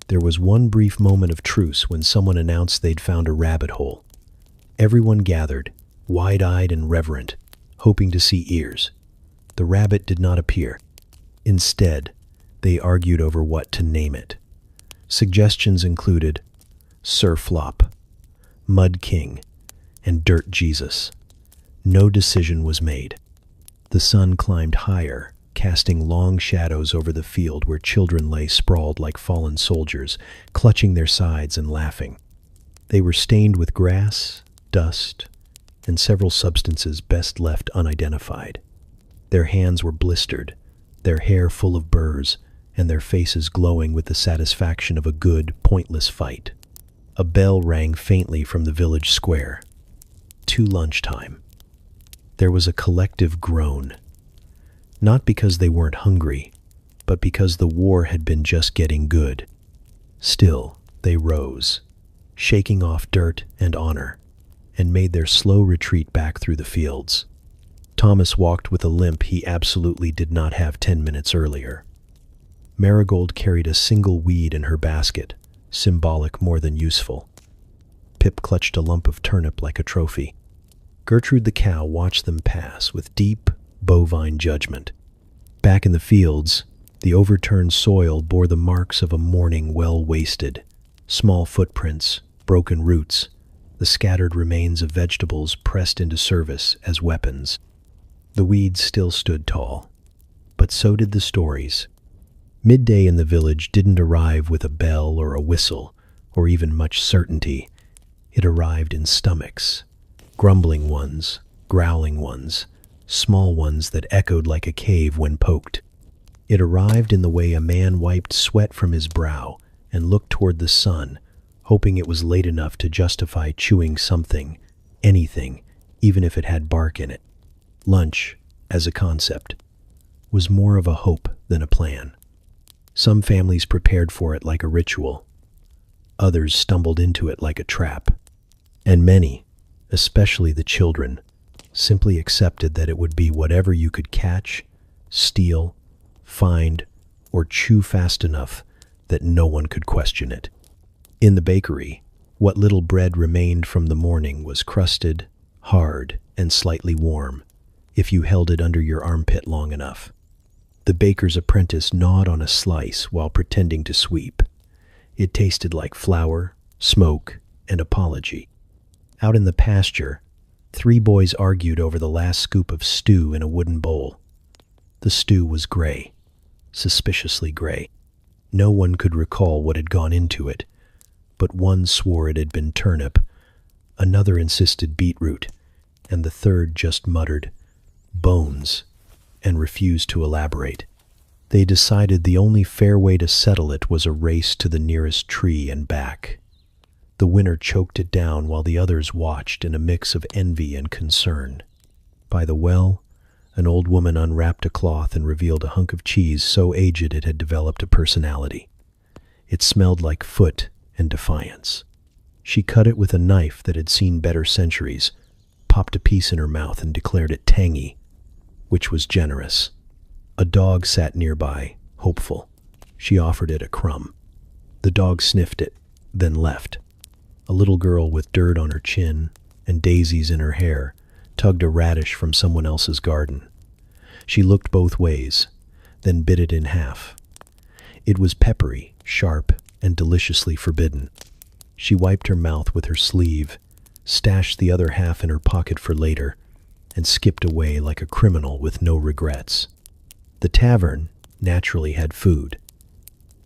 There was one brief moment of truce when someone announced they'd found a rabbit hole. Everyone gathered, wide-eyed and reverent, hoping to see ears. The rabbit did not appear. Instead, they argued over what to name it. Suggestions included Sir Flop, Mud King, and Dirt Jesus. No decision was made. The sun climbed higher, casting long shadows over the field where children lay sprawled like fallen soldiers, clutching their sides and laughing. They were stained with grass, dust, and several substances best left unidentified. Their hands were blistered, their hair full of burrs, and their faces glowing with the satisfaction of a good, pointless fight. A bell rang faintly from the village square. To lunchtime. There was a collective groan. Not because they weren't hungry, but because the war had been just getting good. Still, they rose, shaking off dirt and honor, and made their slow retreat back through the fields. Thomas walked with a limp he absolutely did not have 10 minutes earlier. Marigold carried a single weed in her basket, symbolic more than useful. Pip clutched a lump of turnip like a trophy. Gertrude the cow watched them pass with deep, bovine judgment. Back in the fields, the overturned soil bore the marks of a morning well wasted. Small footprints, broken roots, the scattered remains of vegetables pressed into service as weapons. The weeds still stood tall, but so did the stories. Midday in the village didn't arrive with a bell or a whistle, or even much certainty. It arrived in stomachs, grumbling ones, growling ones, small ones that echoed like a cave when poked. It arrived in the way a man wiped sweat from his brow and looked toward the sun, hoping it was late enough to justify chewing something, anything, even if it had bark in it. Lunch, as a concept, was more of a hope than a plan. Some families prepared for it like a ritual. Others stumbled into it like a trap. And many, especially the children, simply accepted that it would be whatever you could catch, steal, find, or chew fast enough that no one could question it. In the bakery, what little bread remained from the morning was crusted, hard, and slightly warm, if you held it under your armpit long enough. The baker's apprentice gnawed on a slice while pretending to sweep. It tasted like flour, smoke, and apology. Out in the pasture, 3 boys argued over the last scoop of stew in a wooden bowl. The stew was gray, suspiciously gray. No one could recall what had gone into it, but one swore it had been turnip, another insisted beetroot, and the third just muttered, "bones," and refused to elaborate. They decided the only fair way to settle it was a race to the nearest tree and back. The winner choked it down while the others watched in a mix of envy and concern. By the well, an old woman unwrapped a cloth and revealed a hunk of cheese so aged it had developed a personality. It smelled like foot and defiance. She cut it with a knife that had seen better centuries, popped a piece in her mouth and declared it tangy, which was generous. A dog sat nearby, hopeful. She offered it a crumb. The dog sniffed it, then left. A little girl with dirt on her chin and daisies in her hair tugged a radish from someone else's garden. She looked both ways, then bit it in half. It was peppery, sharp, and deliciously forbidden. She wiped her mouth with her sleeve, stashed the other half in her pocket for later, and skipped away like a criminal with no regrets. The tavern naturally had food,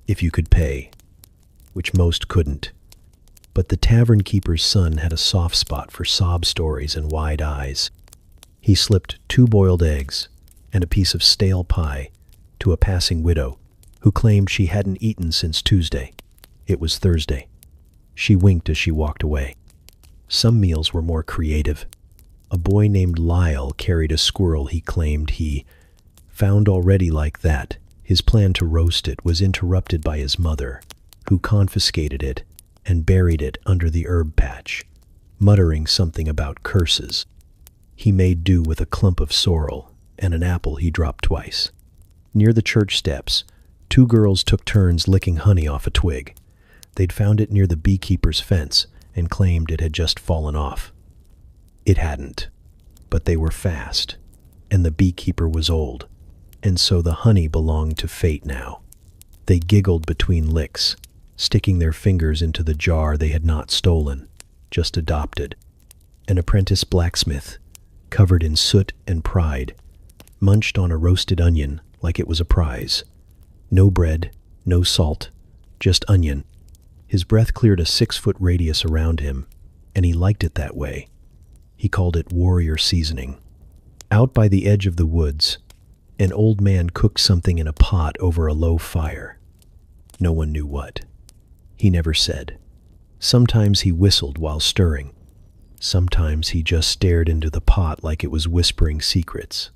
if you could pay, which most couldn't. But the tavern keeper's son had a soft spot for sob stories and wide eyes. He slipped 2 boiled eggs and a piece of stale pie to a passing widow who claimed she hadn't eaten since Tuesday. It was Thursday. She winked as she walked away. Some meals were more creative. A boy named Lyle carried a squirrel he claimed he found already like that. His plan to roast it was interrupted by his mother, who confiscated it and buried it under the herb patch, muttering something about curses. He made do with a clump of sorrel and an apple he dropped twice. Near the church steps, 2 girls took turns licking honey off a twig. They'd found it near the beekeeper's fence and claimed it had just fallen off. It hadn't, but they were fast, and the beekeeper was old, and so the honey belonged to fate now. They giggled between licks, sticking their fingers into the jar they had not stolen, just adopted. An apprentice blacksmith, covered in soot and pride, munched on a roasted onion like it was a prize. No bread, no salt, just onion. His breath cleared a 6-foot radius around him, and he liked it that way. He called it warrior seasoning. Out by the edge of the woods, an old man cooked something in a pot over a low fire. No one knew what. He never said. Sometimes he whistled while stirring. Sometimes he just stared into the pot like it was whispering secrets.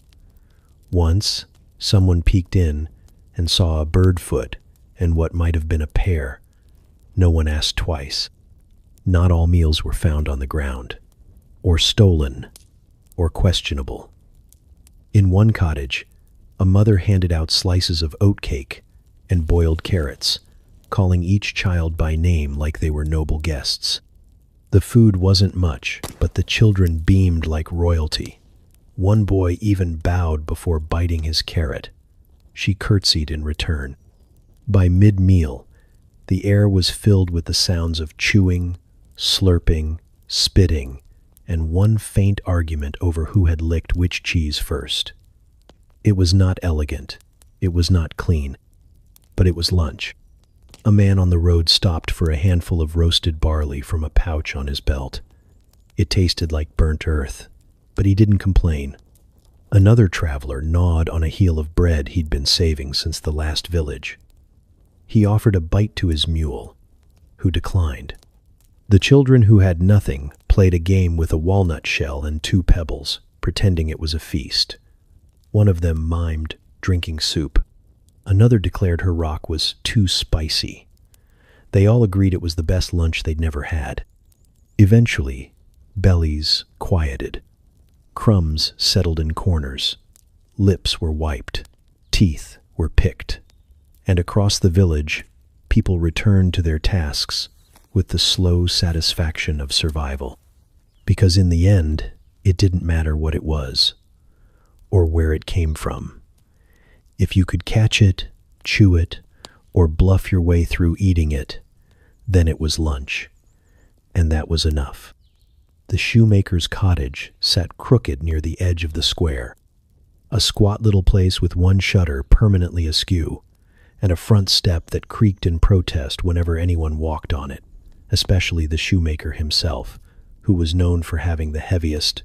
Once, someone peeked in and saw a bird foot and what might have been a pear. No one asked twice. Not all meals were found on the ground, or stolen, or questionable. In one cottage, a mother handed out slices of oatcake and boiled carrots, calling each child by name like they were noble guests. The food wasn't much, but the children beamed like royalty. One boy even bowed before biting his carrot. She curtsied in return. By mid-meal, the air was filled with the sounds of chewing, slurping, spitting, and one faint argument over who had licked which cheese first. It was not elegant, it was not clean, but it was lunch. A man on the road stopped for a handful of roasted barley from a pouch on his belt. It tasted like burnt earth, but he didn't complain. Another traveler gnawed on a heel of bread he'd been saving since the last village. He offered a bite to his mule, who declined. The children who had nothing played a game with a walnut shell and 2 pebbles, pretending it was a feast. One of them mimed drinking soup. Another declared her rock was too spicy. They all agreed it was the best lunch they'd never had. Eventually, bellies quieted. Crumbs settled in corners. Lips were wiped. Teeth were picked. And across the village, people returned to their tasks with the slow satisfaction of survival. Because in the end, it didn't matter what it was, or where it came from. If you could catch it, chew it, or bluff your way through eating it, then it was lunch. And that was enough. The shoemaker's cottage sat crooked near the edge of the square. A squat little place with one shutter permanently askew, and a front step that creaked in protest whenever anyone walked on it, especially the shoemaker himself, who was known for having the heaviest,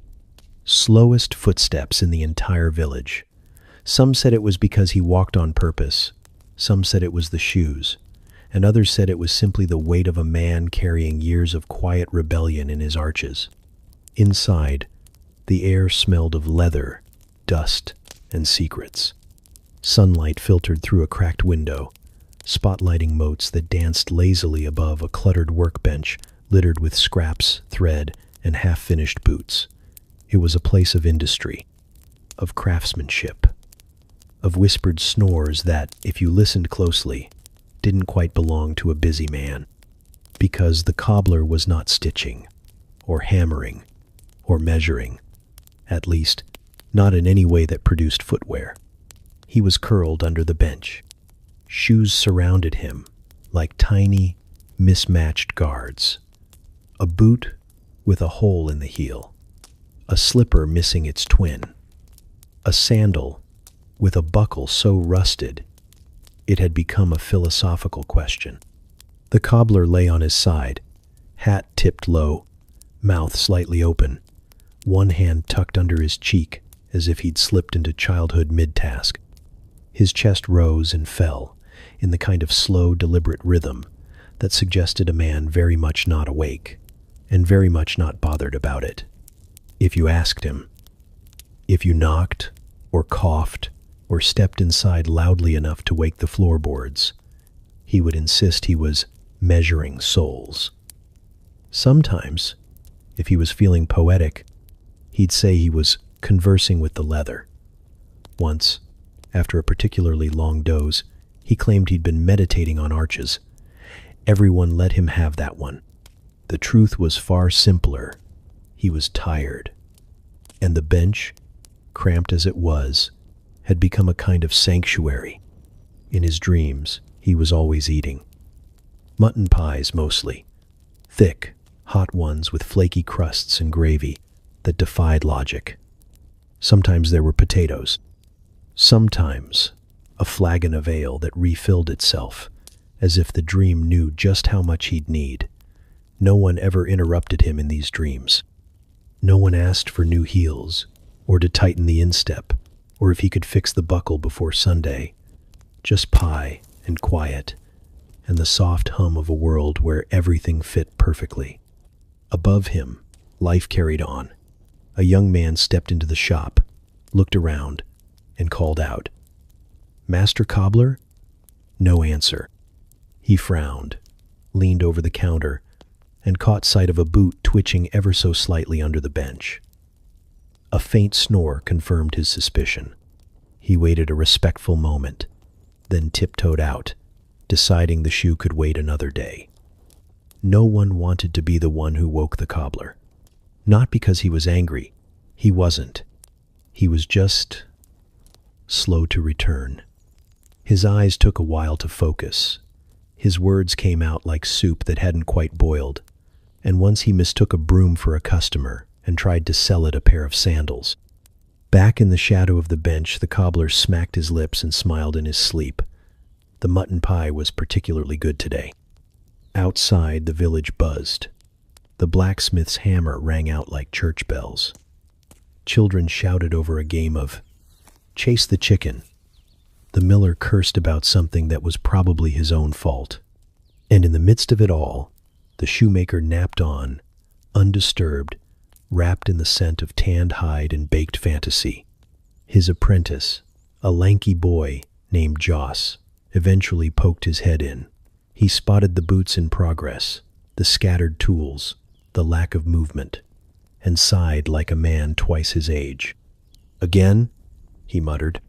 slowest footsteps in the entire village. Some said it was because he walked on purpose, some said it was the shoes, and others said it was simply the weight of a man carrying years of quiet rebellion in his arches. Inside, the air smelled of leather, dust, and secrets. Sunlight filtered through a cracked window, spotlighting motes that danced lazily above a cluttered workbench littered with scraps, thread, and half-finished boots. It was a place of industry, of craftsmanship, of whispered snores that, if you listened closely, didn't quite belong to a busy man. Because the cobbler was not stitching, or hammering, or measuring, at least, not in any way that produced footwear. He was curled under the bench. Shoes surrounded him like tiny, mismatched guards. A boot with a hole in the heel. A slipper missing its twin. A sandal with a buckle so rusted it had become a philosophical question. The cobbler lay on his side, hat tipped low, mouth slightly open, one hand tucked under his cheek as if he'd slipped into childhood mid-task. His chest rose and fell in the kind of slow, deliberate rhythm that suggested a man very much not awake and very much not bothered about it. If you asked him, if you knocked or coughed or stepped inside loudly enough to wake the floorboards, he would insist he was measuring souls. Sometimes, if he was feeling poetic, he'd say he was conversing with the leather. Once, after a particularly long doze, he claimed he'd been meditating on arches. Everyone let him have that one. The truth was far simpler. He was tired. And the bench, cramped as it was, had become a kind of sanctuary. In his dreams, he was always eating. Mutton pies, mostly. Thick, hot ones with flaky crusts and gravy that defied logic. Sometimes there were potatoes. Sometimes a flagon of ale that refilled itself, as if the dream knew just how much he'd need. No one ever interrupted him in these dreams. No one asked for new heels, or to tighten the instep, or if he could fix the buckle before Sunday. Just pie and quiet, and the soft hum of a world where everything fit perfectly. Above him, life carried on. A young man stepped into the shop, looked around, and called out, "Master Cobbler?" No answer. He frowned, leaned over the counter, and caught sight of a boot twitching ever so slightly under the bench. A faint snore confirmed his suspicion. He waited a respectful moment, then tiptoed out, deciding the shoe could wait another day. No one wanted to be the one who woke the cobbler. Not because he was angry. He wasn't. He was just slow to return. His eyes took a while to focus. His words came out like soup that hadn't quite boiled, and once he mistook a broom for a customer and tried to sell it a pair of sandals. Back in the shadow of the bench, the cobbler smacked his lips and smiled in his sleep. The mutton pie was particularly good today. Outside, the village buzzed. The blacksmith's hammer rang out like church bells. Children shouted over a game of chase the chicken. The miller cursed about something that was probably his own fault. And in the midst of it all, the shoemaker napped on, undisturbed, wrapped in the scent of tanned hide and baked fantasy. His apprentice, a lanky boy named Joss, eventually poked his head in. He spotted the boots in progress, the scattered tools, the lack of movement, and sighed like a man twice his age. "Again?" he muttered.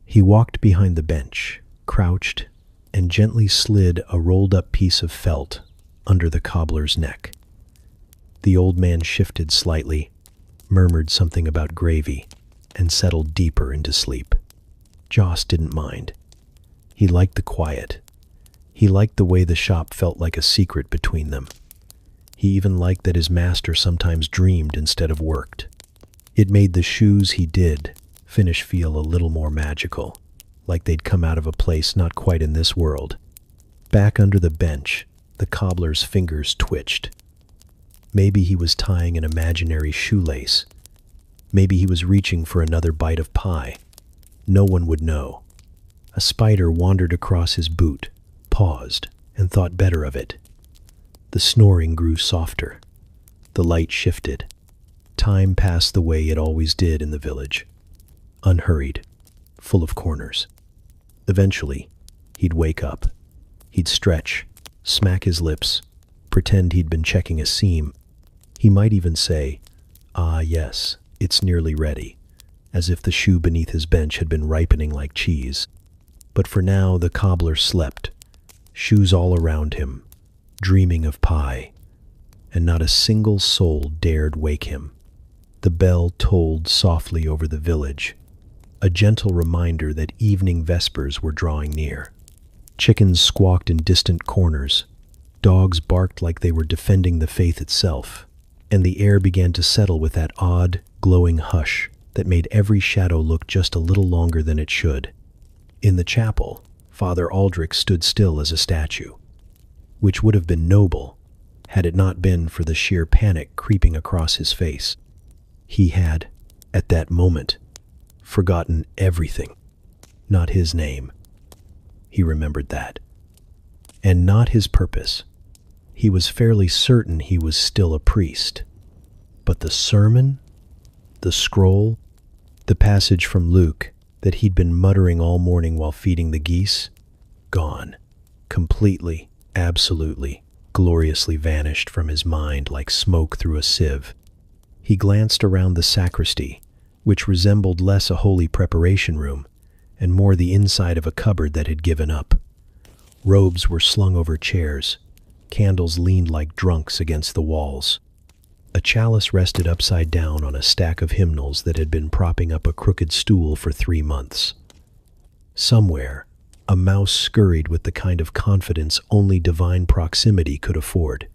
He walked behind the bench, crouched, and gently slid a rolled-up piece of felt under the cobbler's neck. The old man shifted slightly, murmured something about gravy, and settled deeper into sleep. Joss didn't mind. He liked the quiet. He liked the way the shop felt like a secret between them. He even liked that his master sometimes dreamed instead of worked. It made the shoes he did finish feel a little more magical, like they'd come out of a place not quite in this world. Back under the bench, the cobbler's fingers twitched. Maybe he was tying an imaginary shoelace. Maybe he was reaching for another bite of pie. No one would know. A spider wandered across his boot, paused, and thought better of it. The snoring grew softer. The light shifted. Time passed the way it always did in the village. Unhurried, full of corners. Eventually, he'd wake up. He'd stretch, smack his lips, pretend he'd been checking a seam. He might even say, "Ah, yes, it's nearly ready," as if the shoe beneath his bench had been ripening like cheese. But for now, the cobbler slept, shoes all around him, dreaming of pie, and not a single soul dared wake him. The bell tolled softly over the village, a gentle reminder that evening vespers were drawing near. Chickens squawked in distant corners, dogs barked like they were defending the faith itself, and the air began to settle with that odd, glowing hush that made every shadow look just a little longer than it should. In the chapel, Father Aldrich stood still as a statue, which would have been noble had it not been for the sheer panic creeping across his face. He had, at that moment, forgotten everything. Not his name. He remembered that. And not his purpose. He was fairly certain he was still a priest. But the sermon, the scroll, the passage from Luke that he'd been muttering all morning while feeding the geese, gone. Completely, absolutely, gloriously vanished from his mind like smoke through a sieve. He glanced around the sacristy, which resembled less a holy preparation room and more the inside of a cupboard that had given up. Robes were slung over chairs. Candles leaned like drunks against the walls. A chalice rested upside down on a stack of hymnals that had been propping up a crooked stool for 3 months. Somewhere, a mouse scurried with the kind of confidence only divine proximity could afford.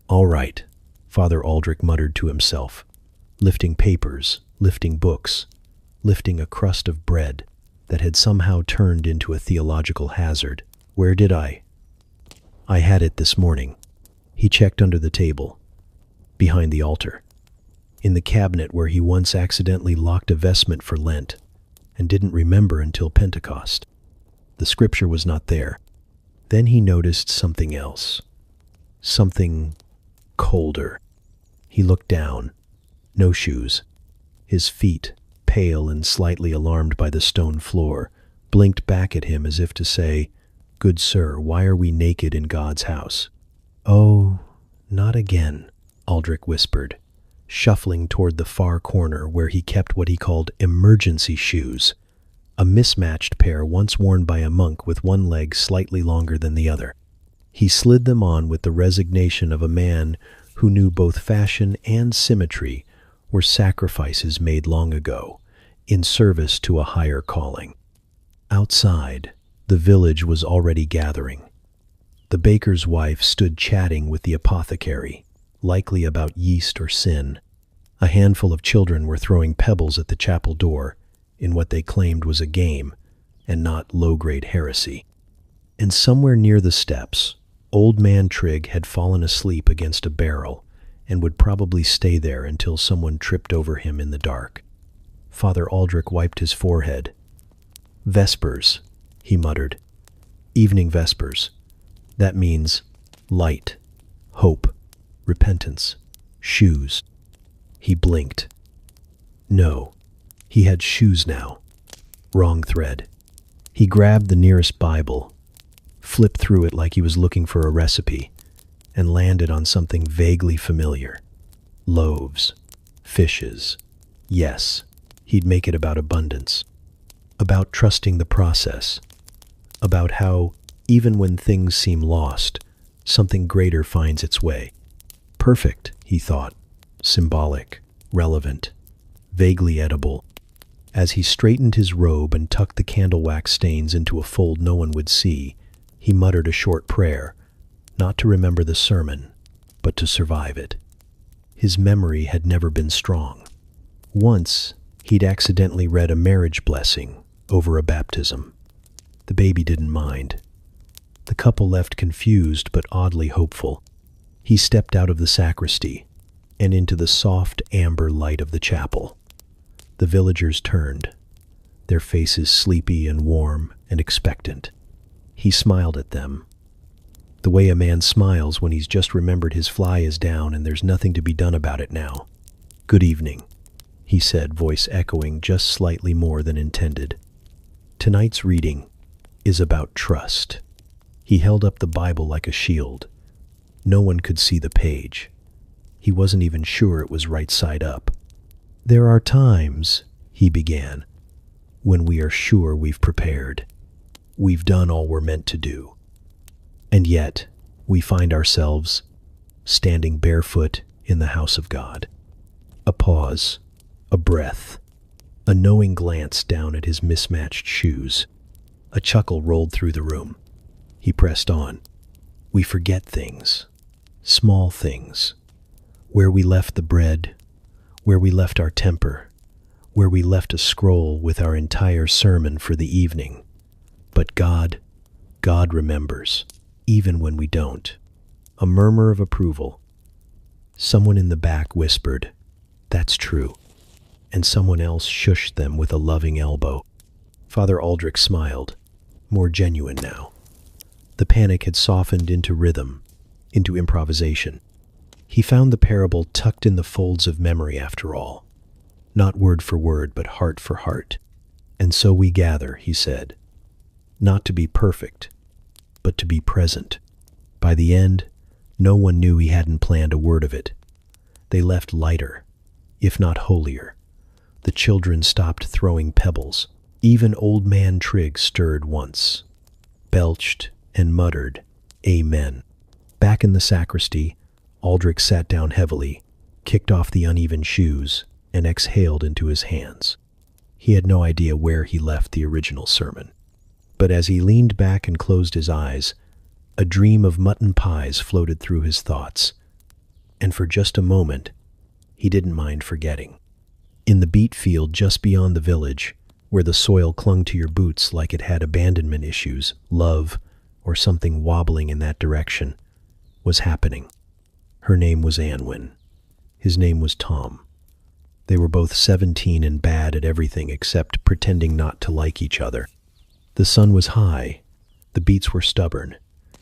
"All right," Father Aldrich muttered to himself, lifting papers, lifting books, lifting a crust of bread that had somehow turned into a theological hazard. "Where did I had it this morning." He checked under the table, behind the altar, in the cabinet where he once accidentally locked a vestment for Lent and didn't remember until Pentecost. The scripture was not there. Then he noticed something else. Something colder. He looked down. No shoes. His feet, pale and slightly alarmed by the stone floor, blinked back at him as if to say, "Good sir, why are we naked in God's house?" "Oh, not again," Aldrich whispered, shuffling toward the far corner where he kept what he called emergency shoes, a mismatched pair once worn by a monk with one leg slightly longer than the other. He slid them on with the resignation of a man who knew both fashion and symmetry were sacrifices made long ago, in service to a higher calling. Outside, the village was already gathering. The baker's wife stood chatting with the apothecary, likely about yeast or sin. A handful of children were throwing pebbles at the chapel door in what they claimed was a game and not low-grade heresy. And somewhere near the steps, old man Trigg had fallen asleep against a barrel and would probably stay there until someone tripped over him in the dark. Father Aldrich wiped his forehead. "Vespers," he muttered. "Evening vespers. That means light, hope, repentance, shoes." He blinked. No, he had shoes now. Wrong thread. He grabbed the nearest Bible, flipped through it like he was looking for a recipe, and landed on something vaguely familiar. Loaves, fishes. Yes, he'd make it about abundance, about trusting the process, about how, even when things seem lost, something greater finds its way. Perfect, he thought, symbolic, relevant, vaguely edible. As he straightened his robe and tucked the candle wax stains into a fold no one would see, he muttered a short prayer, not to remember the sermon, but to survive it. His memory had never been strong. Once, he'd accidentally read a marriage blessing over a baptism. The baby didn't mind. The couple left confused but oddly hopeful. He stepped out of the sacristy and into the soft amber light of the chapel. The villagers turned, their faces sleepy and warm and expectant. He smiled at them, the way a man smiles when he's just remembered his fly is down and there's nothing to be done about it now. "Good evening," he said, voice echoing just slightly more than intended. "Tonight's reading is about trust." He held up the Bible like a shield. No one could see the page. He wasn't even sure it was right side up. "There are times," he began, "when we are sure we've prepared. We've done all we're meant to do. And yet, we find ourselves standing barefoot in the house of God." A pause, a breath, a knowing glance down at his mismatched shoes. A chuckle rolled through the room. He pressed on. "We forget things, small things, where we left the bread, where we left our temper, where we left a scroll with our entire sermon for the evening. But God remembers, even when we don't." A murmur of approval. Someone in the back whispered, "That's true." and someone else shushed them with a loving elbow. Father Aldrich smiled, more genuine now. The panic had softened into rhythm, into improvisation. He found the parable tucked in the folds of memory after all. Not word for word, but heart for heart. And so we gather, he said. Not to be perfect, but to be present. By the end, no one knew he hadn't planned a word of it. They left lighter, if not holier. The children stopped throwing pebbles. Even old man Trigg stirred once, belched and muttered, "Amen." Back in the sacristy, Aldrich sat down heavily, kicked off the uneven shoes, and exhaled into his hands. He had no idea where he left the original sermon. But as he leaned back and closed his eyes, a dream of mutton pies floated through his thoughts. And for just a moment, he didn't mind forgetting. In the beet field just beyond the village, where the soil clung to your boots like it had abandonment issues, love, or something wobbling in that direction, was happening. Her name was Anwen. His name was Tom. They were both 17 and bad at everything except pretending not to like each other. The sun was high, the beets were stubborn,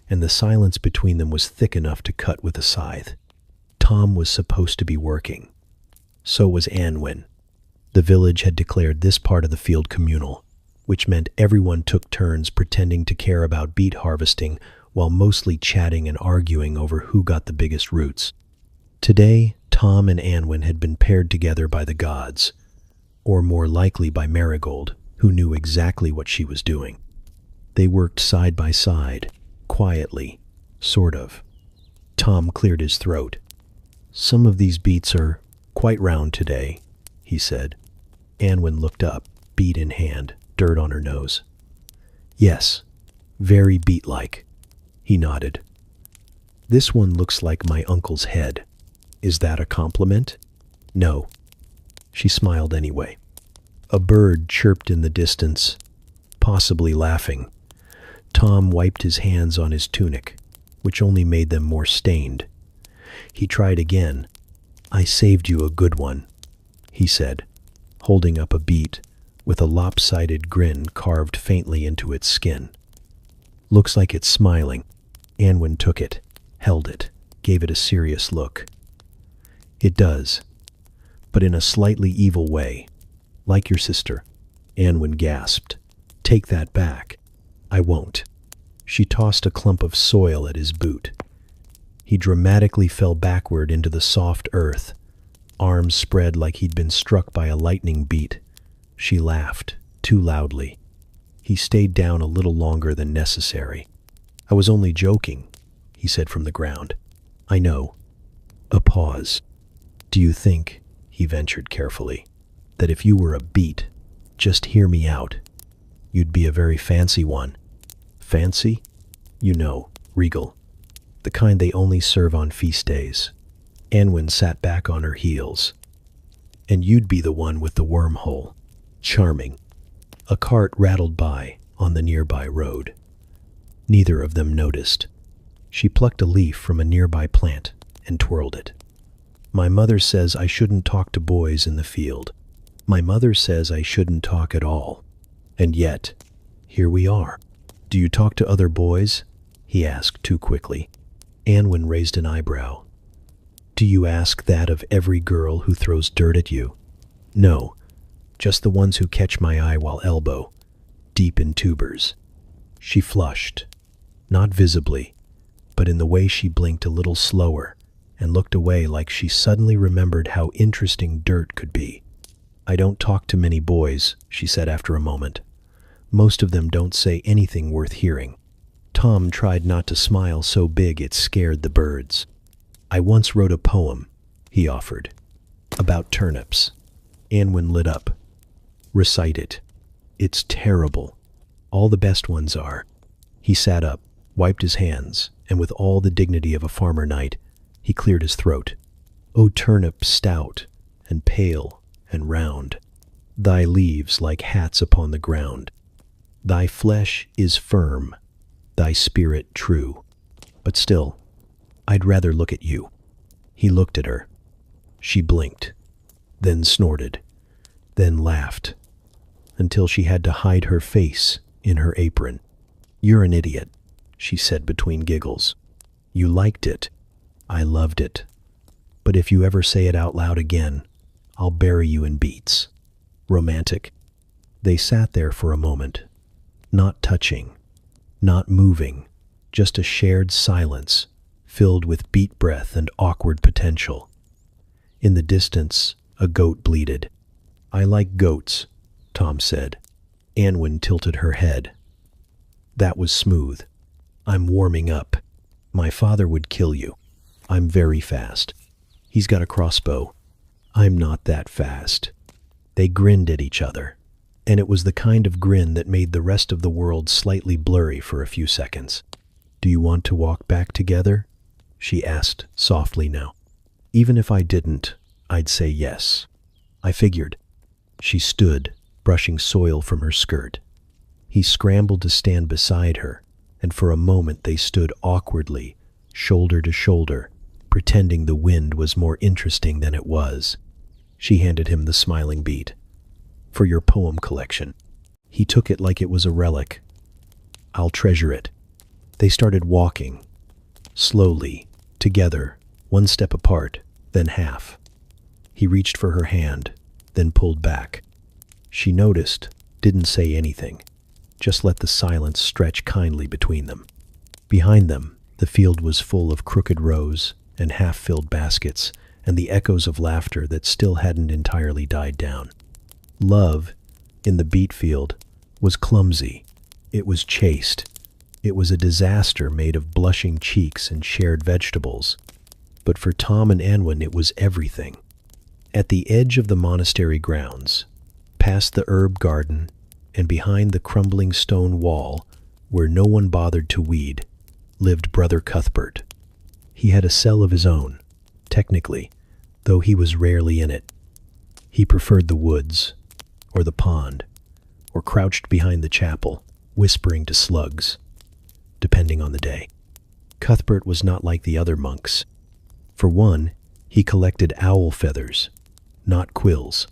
and the silence between them was thick enough to cut with a scythe. Tom was supposed to be working. So was Anwen. The village had declared this part of the field communal, which meant everyone took turns pretending to care about beet harvesting while mostly chatting and arguing over who got the biggest roots. Today, Tom and Anwen had been paired together by the gods, or more likely by Marigold, who knew exactly what she was doing. They worked side by side, quietly, sort of. Tom cleared his throat. "Some of these beets are quite round today," he said. Anwen looked up, beet in hand, dirt on her nose. "Yes, very beet-like," he nodded. "This one looks like my uncle's head. Is that a compliment?" "No." She smiled anyway. A bird chirped in the distance, possibly laughing. Tom wiped his hands on his tunic, which only made them more stained. He tried again. "I saved you a good one," he said, holding up a beet with a lopsided grin carved faintly into its skin. "Looks like it's smiling." Anwen took it, held it, gave it a serious look. "It does, but in a slightly evil way. Like your sister." Anwen gasped. "Take that back." "I won't." She tossed a clump of soil at his boot. He dramatically fell backward into the soft earth, arms spread like he'd been struck by a lightning beat. She laughed, too loudly. He stayed down a little longer than necessary. "I was only joking," he said from the ground. "I know." A pause. "Do you think," he ventured carefully, "that if you were a beet, just hear me out, you'd be a very fancy one?" "Fancy?" "You know, regal. The kind they only serve on feast days." Anwen sat back on her heels. "And you'd be the one with the wormhole." "Charming." A cart rattled by on the nearby road. Neither of them noticed. She plucked a leaf from a nearby plant and twirled it. "My mother says I shouldn't talk to boys in the field. My mother says I shouldn't talk at all. And yet, here we are." "Do you talk to other boys?" he asked too quickly. Anwen raised an eyebrow. "Do you ask that of every girl who throws dirt at you?" "No, just the ones who catch my eye while elbow, deep in tubers." She flushed, not visibly, but in the way she blinked a little slower and looked away like she suddenly remembered how interesting dirt could be. "I don't talk to many boys," she said after a moment. "Most of them don't say anything worth hearing." Tom tried not to smile so big it scared the birds. "I once wrote a poem," he offered, "about turnips." Anwen lit up. "Recite it." "It's terrible. All the best ones are." He sat up, wiped his hands, and with all the dignity of a farmer knight, he cleared his throat. "O turnip stout and pale and round, thy leaves like hats upon the ground. Thy flesh is firm, thy spirit true. But still, I'd rather look at you." He looked at her. She blinked, then snorted. then laughed, until she had to hide her face in her apron. "You're an idiot," she said between giggles. "You liked it. I loved it. But if you ever say it out loud again, I'll bury you in beets." Romantic. They sat there for a moment, not touching, not moving, just a shared silence filled with beat breath and awkward potential. In the distance, a goat bleated. "I like goats," Tom said. Anwen tilted her head. "That was smooth. I'm warming up. My father would kill you. I'm very fast. He's got a crossbow. I'm not that fast." They grinned at each other, and it was the kind of grin that made the rest of the world slightly blurry for a few seconds. "Do you want to walk back together?" she asked softly now. "Even if I didn't, I'd say yes. I figured." She stood, brushing soil from her skirt. He scrambled to stand beside her, and for a moment they stood awkwardly, shoulder to shoulder, pretending the wind was more interesting than it was. She handed him the smiling bead. "For your poem collection." He took it like it was a relic. "I'll treasure it." They started walking, slowly, together, one step apart, then half. He reached for her hand, then pulled back. She noticed, didn't say anything, just let the silence stretch kindly between them. Behind them, the field was full of crooked rows and half-filled baskets, and the echoes of laughter that still hadn't entirely died down. Love, in the beet field, was clumsy. It was chaste. It was a disaster made of blushing cheeks and shared vegetables. But for Tom and Anwen, it was everything. At the edge of the monastery grounds, past the herb garden, and behind the crumbling stone wall, where no one bothered to weed, lived Brother Cuthbert. He had a cell of his own, technically, though he was rarely in it. He preferred the woods, or the pond, or crouched behind the chapel, whispering to slugs, depending on the day. Cuthbert was not like the other monks. For one, he collected owl feathers, not quills,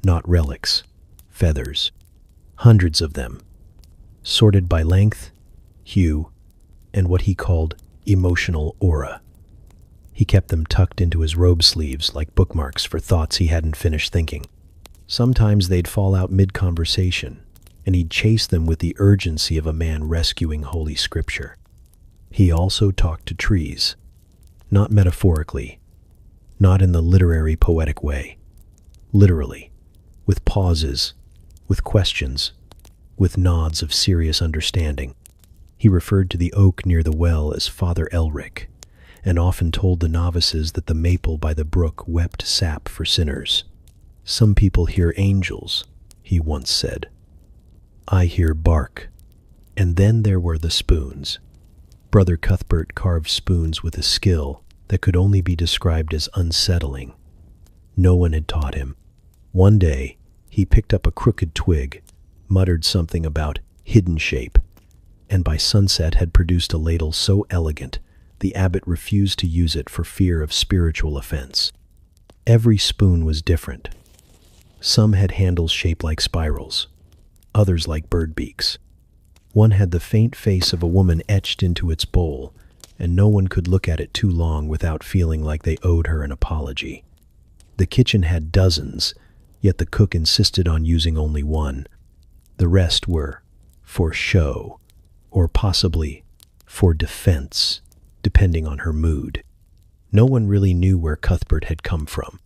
not relics, feathers. Hundreds of them, sorted by length, hue, and what he called emotional aura. He kept them tucked into his robe sleeves like bookmarks for thoughts he hadn't finished thinking. Sometimes they'd fall out mid-conversation, and he'd chase them with the urgency of a man rescuing Holy Scripture. He also talked to trees, not metaphorically, not in the literary poetic way, literally, with pauses, with questions, with nods of serious understanding. He referred to the oak near the well as Father Elric, and often told the novices that the maple by the brook wept sap for sinners. "Some people hear angels," he once said. "I hear bark." And then there were the spoons. Brother Cuthbert carved spoons with a skill that could only be described as unsettling. No one had taught him. One day, he picked up a crooked twig, muttered something about hidden shape, and by sunset had produced a ladle so elegant the abbot refused to use it for fear of spiritual offense. Every spoon was different. Some had handles shaped like spirals, others like bird beaks. One had the faint face of a woman etched into its bowl, and no one could look at it too long without feeling like they owed her an apology. The kitchen had dozens, yet the cook insisted on using only one. The rest were for show, or possibly for defense, depending on her mood. No one really knew where Cuthbert had come from.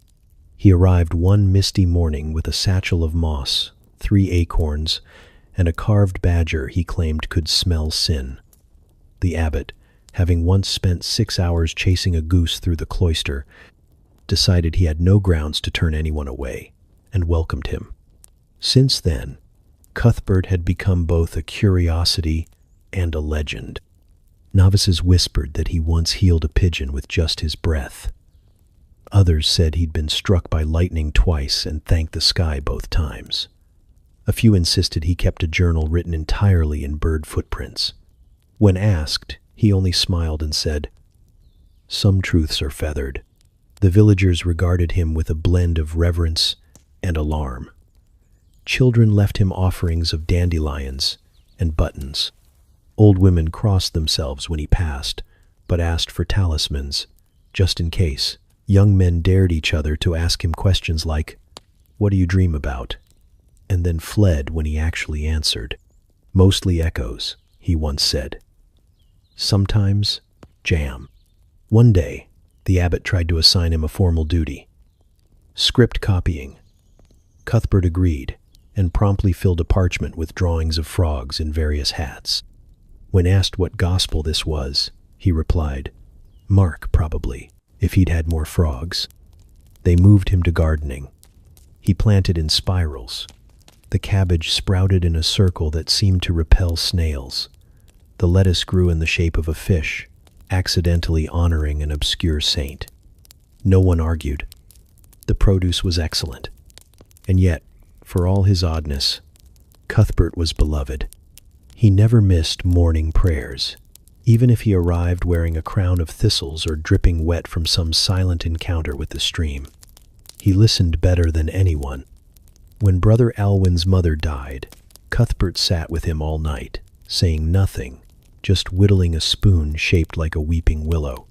He arrived one misty morning with a satchel of moss, 3 acorns, and a carved badger he claimed could smell sin. The abbot, having once spent 6 hours chasing a goose through the cloister, decided he had no grounds to turn anyone away, and welcomed him. Since then, Cuthbert had become both a curiosity and a legend. Novices whispered that he once healed a pigeon with just his breath. Others said he'd been struck by lightning twice and thanked the sky both times. A few insisted he kept a journal written entirely in bird footprints. When asked, he only smiled and said, "Some truths are feathered." The villagers regarded him with a blend of reverence and alarm. Children left him offerings of dandelions and buttons. Old women crossed themselves when he passed, but asked for talismans, just in case. Young men dared each other to ask him questions like, "What do you dream about?" and then fled when he actually answered. "Mostly echoes," he once said. Sometimes, jam. One day, the abbot tried to assign him a formal duty. Script copying. Cuthbert agreed, and promptly filled a parchment with drawings of frogs in various hats. When asked what gospel this was, he replied, "Mark, probably, if he'd had more frogs." They moved him to gardening. He planted in spirals. The cabbage sprouted in a circle that seemed to repel snails. The lettuce grew in the shape of a fish, accidentally honoring an obscure saint. No one argued. The produce was excellent. And yet, for all his oddness, Cuthbert was beloved. He never missed morning prayers, even if he arrived wearing a crown of thistles or dripping wet from some silent encounter with the stream. He listened better than anyone. When Brother Alwyn's mother died, Cuthbert sat with him all night, saying nothing, just whittling a spoon shaped like a weeping willow.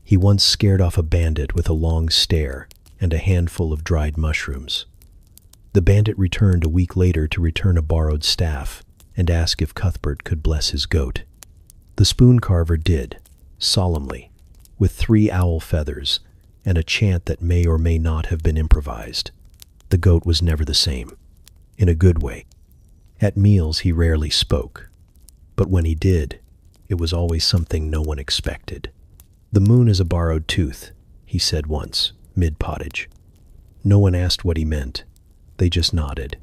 He once scared off a bandit with a long stare and a handful of dried mushrooms. The bandit returned a week later to return a borrowed staff and ask if Cuthbert could bless his goat. The spoon carver did, solemnly, with 3 owl feathers and a chant that may or may not have been improvised. The goat was never the same, in a good way. At meals he rarely spoke, but when he did, it was always something no one expected. "The moon is a borrowed tooth," he said once, mid-pottage. No one asked what he meant. They just nodded.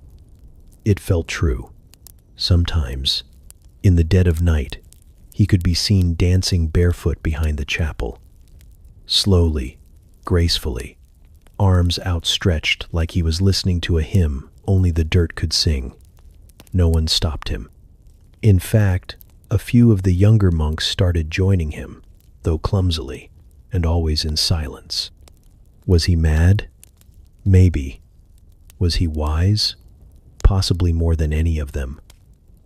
It felt true. Sometimes, in the dead of night, he could be seen dancing barefoot behind the chapel. Slowly, gracefully, arms outstretched like he was listening to a hymn only the dirt could sing. No one stopped him. In fact, a few of the younger monks started joining him, though clumsily, and always in silence. Was he mad? Maybe. Was he wise? Possibly more than any of them.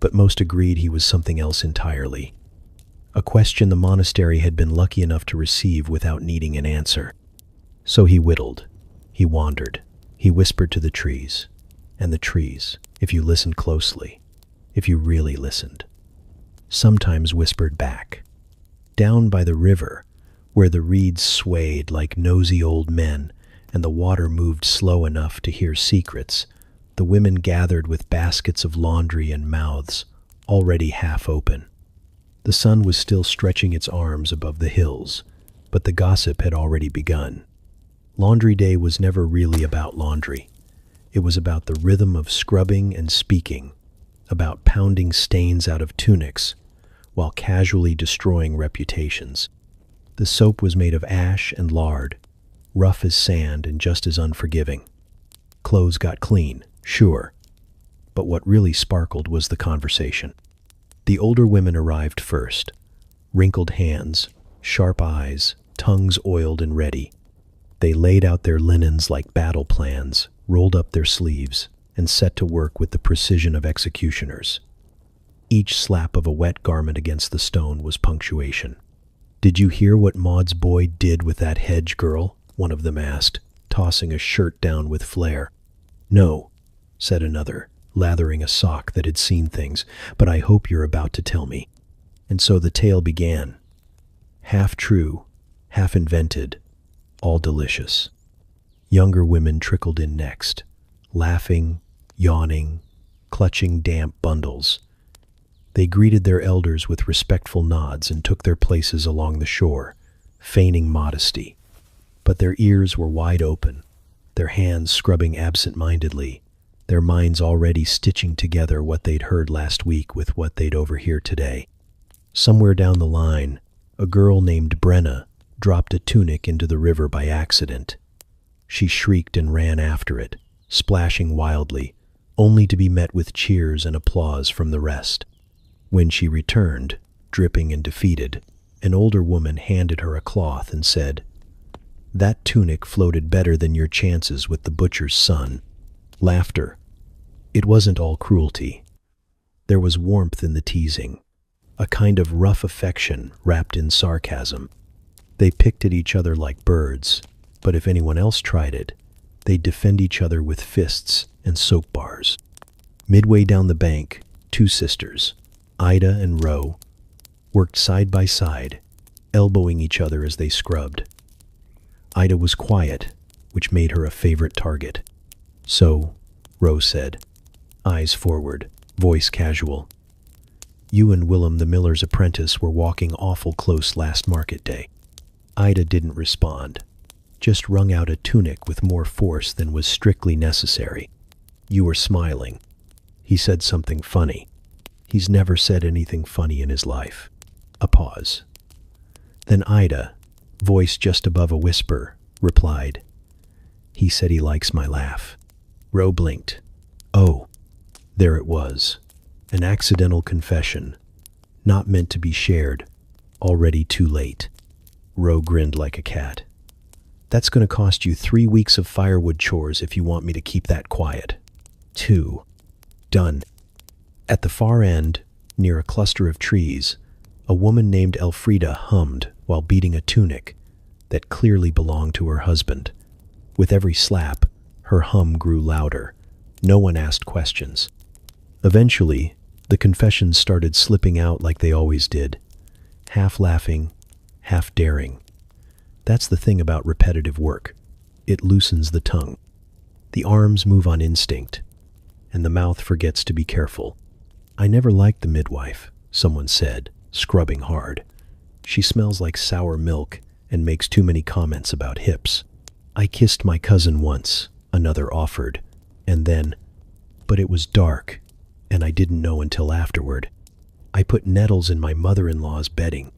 But most agreed he was something else entirely. A question the monastery had been lucky enough to receive without needing an answer. So he whittled. He wandered. He whispered to the trees. And the trees, if you listened closely, if you really listened, sometimes whispered back. Down by the river, where the reeds swayed like nosy old men and the water moved slow enough to hear secrets, the women gathered with baskets of laundry and mouths already half open. The sun was still stretching its arms above the hills, but the gossip had already begun. Laundry day was never really about laundry. It was about the rhythm of scrubbing and speaking, about pounding stains out of tunics while casually destroying reputations. The soap was made of ash and lard, rough as sand and just as unforgiving. Clothes got clean, sure, but what really sparkled was the conversation. The older women arrived first, wrinkled hands, sharp eyes, tongues oiled and ready. They laid out their linens like battle plans, rolled up their sleeves, and set to work with the precision of executioners. Each slap of a wet garment against the stone was punctuation. "Did you hear what Maud's boy did with that hedge girl?" one of them asked, tossing a shirt down with flair. "No," said another, lathering a sock that had seen things, "but I hope you're about to tell me." And so the tale began. Half true, half invented, all delicious. Younger women trickled in next, laughing, yawning, clutching damp bundles. They greeted their elders with respectful nods and took their places along the shore, feigning modesty. But their ears were wide open, their hands scrubbing absent-mindedly, their minds already stitching together what they'd heard last week with what they'd overhear today. Somewhere down the line, a girl named Brenna dropped a tunic into the river by accident. She shrieked and ran after it, splashing wildly, only to be met with cheers and applause from the rest. When she returned, dripping and defeated, an older woman handed her a cloth and said, "That tunic floated better than your chances with the butcher's son." Laughter. It wasn't all cruelty. There was warmth in the teasing, a kind of rough affection wrapped in sarcasm. They picked at each other like birds, but if anyone else tried it, they'd defend each other with fists and soap bars. Midway down the bank, two sisters, Ida and Ro, worked side by side, elbowing each other as they scrubbed. Ida was quiet, which made her a favorite target. "So," Ro said, eyes forward, voice casual, "you and Willem the miller's apprentice were walking awful close last market day." Ida didn't respond, just wrung out a tunic with more force than was strictly necessary. "You were smiling." He said something funny. He's never said anything funny in his life. A pause. Then Ida, voice just above a whisper, replied, "He said he likes my laugh." Ro blinked. Oh, there it was. An accidental confession, not meant to be shared, already too late. Ro grinned like a cat. "That's going to cost you 3 weeks of firewood chores if you want me to keep that quiet." 2. Done. At the far end, near a cluster of trees, a woman named Elfrida hummed while beating a tunic that clearly belonged to her husband. With every slap, her hum grew louder. No one asked questions. Eventually, the confessions started slipping out like they always did, half laughing, half daring. That's the thing about repetitive work. It loosens the tongue. The arms move on instinct, and the mouth forgets to be careful. "I never liked the midwife," someone said, scrubbing hard. "She smells like sour milk and makes too many comments about hips." "I kissed my cousin once," another offered, and then, "but it was dark, and I didn't know until afterward. I put nettles in my mother-in-law's bedding."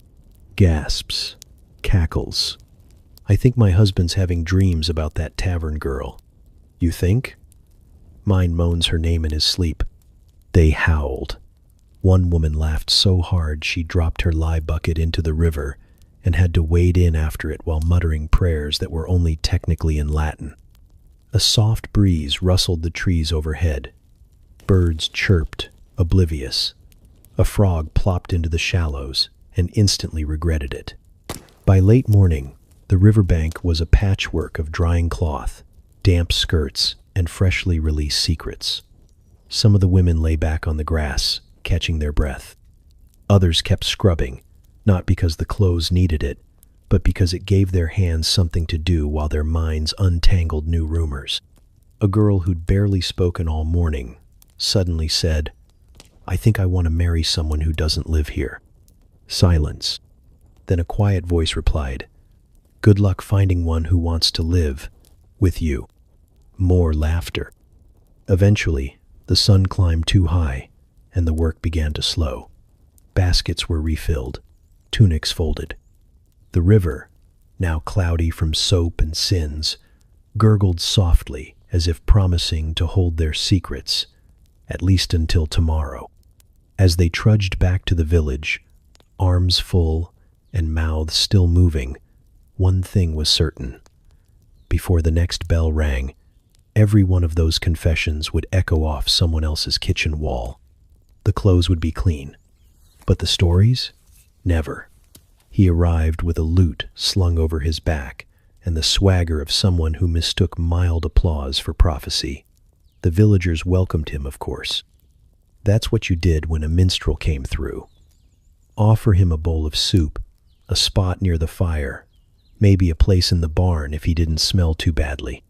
Gasps, cackles. "I think my husband's having dreams about that tavern girl." "You think?" "Mine moans her name in his sleep." They howled. One woman laughed so hard she dropped her lye bucket into the river and had to wade in after it while muttering prayers that were only technically in Latin. A soft breeze rustled the trees overhead. Birds chirped, oblivious. A frog plopped into the shallows and instantly regretted it. By late morning, the riverbank was a patchwork of drying cloth, damp skirts, and freshly released secrets. Some of the women lay back on the grass, catching their breath. Others kept scrubbing, not because the clothes needed it, but because it gave their hands something to do while their minds untangled new rumors. A girl who'd barely spoken all morning suddenly said, "I think I want to marry someone who doesn't live here." Silence. Then a quiet voice replied, "Good luck finding one who wants to live with you." More laughter. Eventually, the sun climbed too high, and the work began to slow. Baskets were refilled, tunics folded. The river, now cloudy from soap and sins, gurgled softly as if promising to hold their secrets, at least until tomorrow. As they trudged back to the village, arms full and mouths still moving, one thing was certain. Before the next bell rang, every one of those confessions would echo off someone else's kitchen wall. The clothes would be clean, but the stories? Never. He arrived with a lute slung over his back and the swagger of someone who mistook mild applause for prophecy. The villagers welcomed him, of course. That's what you did when a minstrel came through. Offer him a bowl of soup, a spot near the fire, maybe a place in the barn if he didn't smell too badly.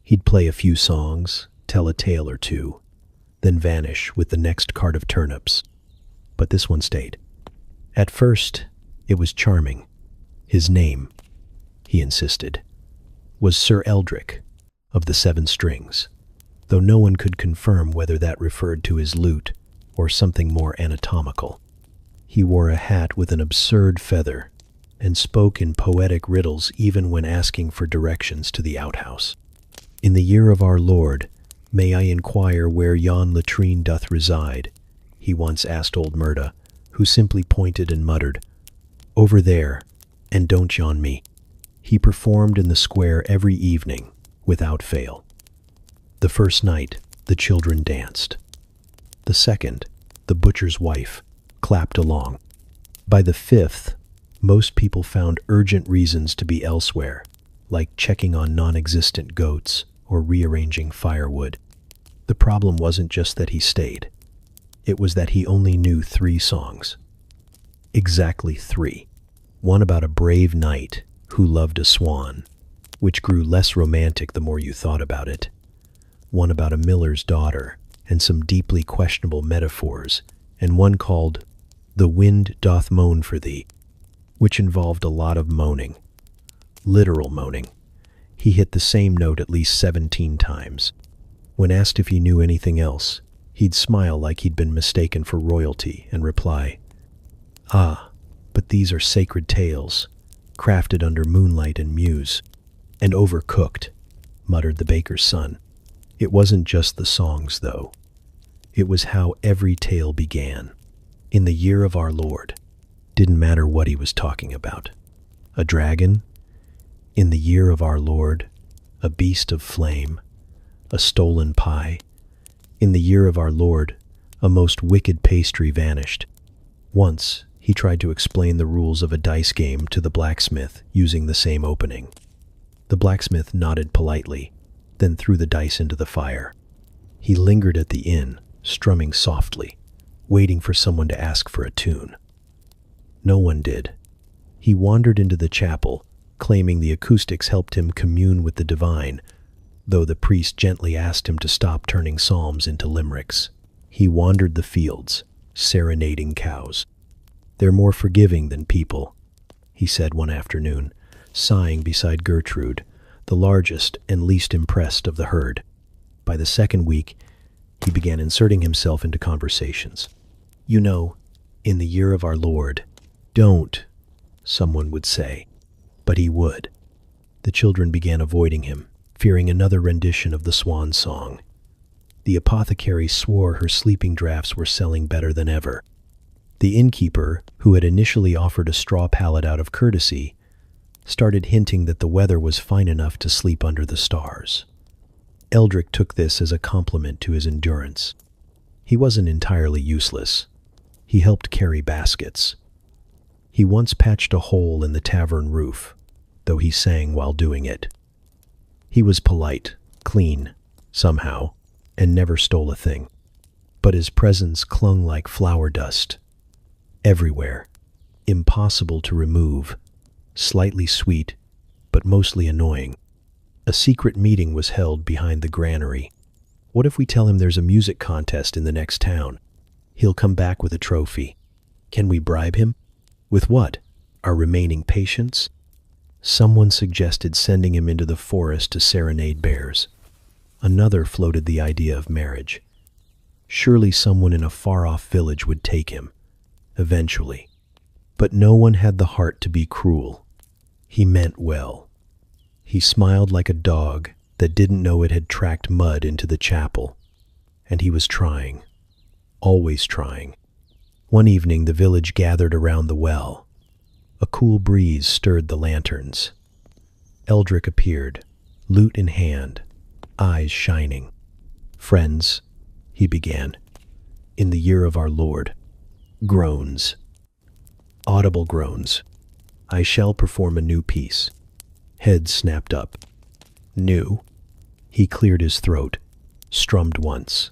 He'd play a few songs, tell a tale or two, then vanish with the next cart of turnips. But this one stayed. At first, it was charming. His name, he insisted, was Sir Eldrick of the 7 Strings, though no one could confirm whether that referred to his lute or something more anatomical. He wore a hat with an absurd feather and spoke in poetic riddles even when asking for directions to the outhouse. "In the year of our Lord, may I inquire where yon latrine doth reside?" he once asked old Murda, who simply pointed and muttered, "Over there, and don't yawn me." He performed in the square every evening, without fail. The first night, The children danced. The second, the butcher's wife, clapped along. By the fifth, most people found urgent reasons to be elsewhere, like checking on non-existent goats or rearranging firewood. The problem wasn't just that he stayed. It was that he only knew 3 songs. Exactly 3. One about a brave knight who loved a swan, which grew less romantic the more you thought about it. One about a miller's daughter and some deeply questionable metaphors, and one called "The Wind Doth Moan for Thee," which involved a lot of moaning. Literal moaning. He hit the same note at least 17 times. When asked if he knew anything else, he'd smile like he'd been mistaken for royalty and reply, "Ah, but these are sacred tales, crafted under moonlight and muse, and overcooked," muttered the baker's son. It wasn't just the songs, though. It was how every tale began. In the year of our Lord. Didn't matter what he was talking about. A dragon? In the year of our Lord. A beast of flame? A stolen pie? In the year of our Lord, a most wicked pastry vanished. Once, he tried to explain the rules of a dice game to the blacksmith using the same opening. The blacksmith nodded politely, then threw the dice into the fire. He lingered at the inn, strumming softly, waiting for someone to ask for a tune. No one did. He wandered into the chapel, claiming the acoustics helped him commune with the divine, though the priest gently asked him to stop turning psalms into limericks. He wandered the fields, serenading cows. "They're more forgiving than people," he said one afternoon, sighing beside Gertrude, the largest and least impressed of the herd. By the second week, he began inserting himself into conversations. "You know, in the year of our Lord, don't," someone would say, but he would. The children began avoiding him, fearing another rendition of the swan song. The apothecary swore her sleeping draughts were selling better than ever. The innkeeper, who had initially offered a straw pallet out of courtesy, started hinting that the weather was fine enough to sleep under the stars. Eldrick took this as a compliment to his endurance. He wasn't entirely useless. He helped carry baskets. He once patched a hole in the tavern roof, though he sang while doing it. He was polite, clean, somehow, and never stole a thing. But his presence clung like flower dust. Everywhere. Impossible to remove. Slightly sweet, but mostly annoying. A secret meeting was held behind the granary. What if we tell him there's a music contest in the next town? He'll come back with a trophy. Can we bribe him? With what? Our remaining patience? Someone suggested sending him into the forest to serenade bears. Another floated the idea of marriage. Surely someone in a far-off village would take him, eventually. But no one had the heart to be cruel. He meant well. He smiled like a dog that didn't know it had tracked mud into the chapel. And he was trying. Always trying. One evening the village gathered around the well. A cool breeze stirred the lanterns. Eldrick appeared, lute in hand, eyes shining. "Friends," he began, "in the year of our Lord." Groans. Audible groans. "I shall perform a new piece." Heads snapped up. "New?" He cleared his throat, strummed once.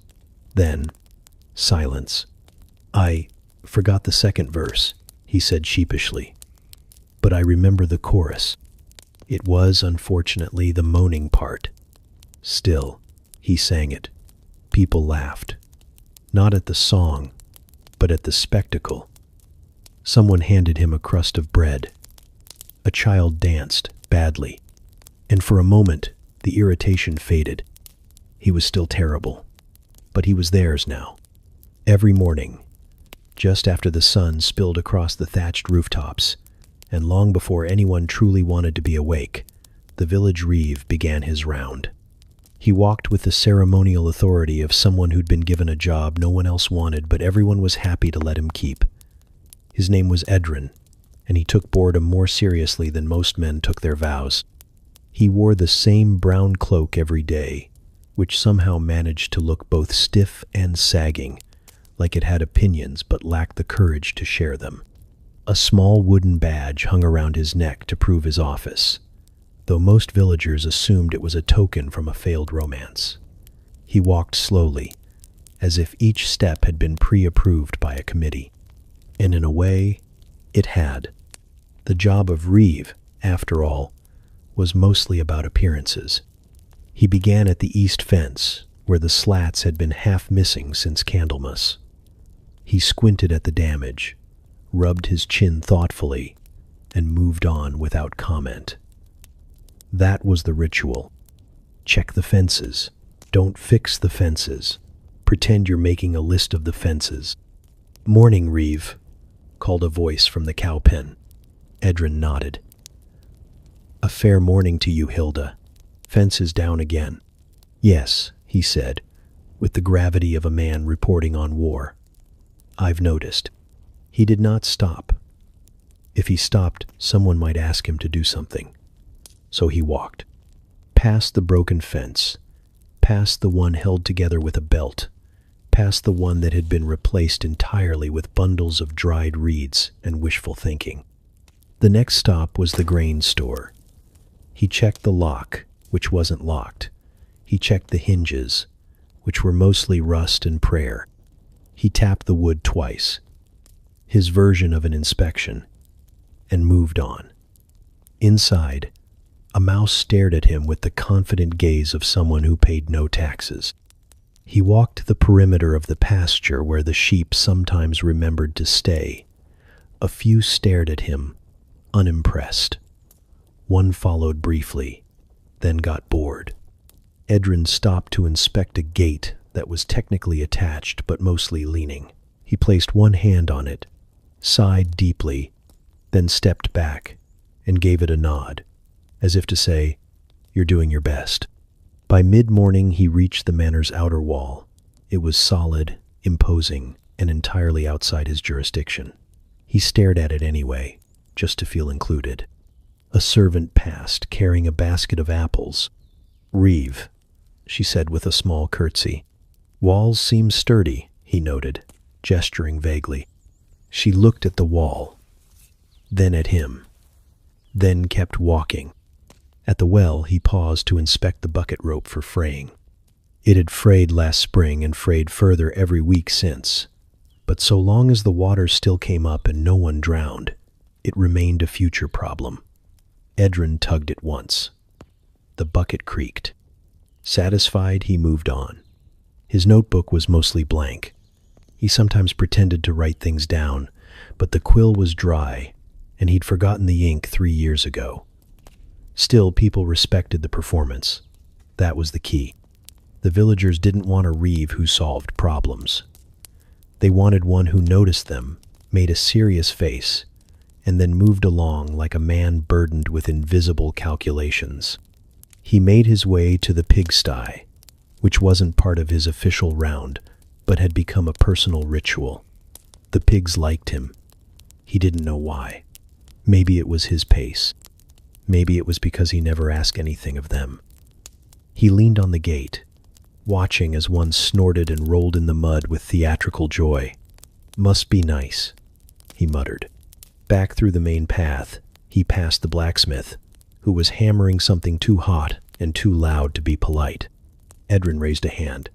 Then, silence. "I forgot the second verse," he said sheepishly. "But I remember the chorus." It was, unfortunately, the moaning part. Still, he sang it. People laughed. Not at the song, but at the spectacle. Someone handed him a crust of bread. A child danced, badly. And for a moment, the irritation faded. He was still terrible. But he was theirs now. Every morning, just after the sun spilled across the thatched rooftops, and long before anyone truly wanted to be awake, the village reeve began his round. He walked with the ceremonial authority of someone who'd been given a job no one else wanted, but everyone was happy to let him keep. His name was Edrin, and he took boredom more seriously than most men took their vows. He wore the same brown cloak every day, which somehow managed to look both stiff and sagging, like it had opinions but lacked the courage to share them. A small wooden badge hung around his neck to prove his office, though most villagers assumed it was a token from a failed romance. He walked slowly, as if each step had been pre-approved by a committee. And in a way, it had. The job of reeve, after all, was mostly about appearances. He began at the east fence, where the slats had been half missing since Candlemas. He squinted at the damage, rubbed his chin thoughtfully, and moved on without comment. That was the ritual. Check the fences. Don't fix the fences. Pretend you're making a list of the fences. "Morning, reeve," called a voice from the cow pen. Edrin nodded. "A fair morning to you, Hilda. Fence is down again." "Yes," he said, with the gravity of a man reporting on war. "I've noticed." He did not stop. If he stopped, someone might ask him to do something. So he walked. Past the broken fence, past the one held together with a belt, past the one that had been replaced entirely with bundles of dried reeds and wishful thinking. The next stop was the grain store. He checked the lock, which wasn't locked. He checked the hinges, which were mostly rust and prayer. He tapped the wood twice, his version of an inspection, and moved on. Inside, a mouse stared at him with the confident gaze of someone who paid no taxes. He walked the perimeter of the pasture where the sheep sometimes remembered to stay. A few stared at him, unimpressed. One followed briefly, then got bored. Edrin stopped to inspect a gate that was technically attached but mostly leaning. He placed one hand on it, sighed deeply, then stepped back and gave it a nod, as if to say, "You're doing your best." By mid-morning he reached the manor's outer wall. It was solid, imposing, and entirely outside his jurisdiction. He stared at it anyway, just to feel included. A servant passed, carrying a basket of apples. "Reeve," she said with a small curtsy. "Walls seem sturdy," he noted, gesturing vaguely. She looked at the wall, then at him, then kept walking. At the well, he paused to inspect the bucket rope for fraying. It had frayed last spring and frayed further every week since, but so long as the water still came up and no one drowned, it remained a future problem. Edrin tugged it once. The bucket creaked. Satisfied, he moved on. His notebook was mostly blank. He sometimes pretended to write things down, but the quill was dry, and he'd forgotten the ink 3 years ago. Still, people respected the performance. That was the key. The villagers didn't want a reeve who solved problems. They wanted one who noticed them, made a serious face, and then moved along like a man burdened with invisible calculations. He made his way to the pigsty, which wasn't part of his official round, but had become a personal ritual. The pigs liked him. He didn't know why. Maybe it was his pace. Maybe it was because he never asked anything of them. He leaned on the gate, watching as one snorted and rolled in the mud with theatrical joy. "Must be nice," he muttered. Back through the main path, he passed the blacksmith, who was hammering something too hot and too loud to be polite. Edrin raised a hand.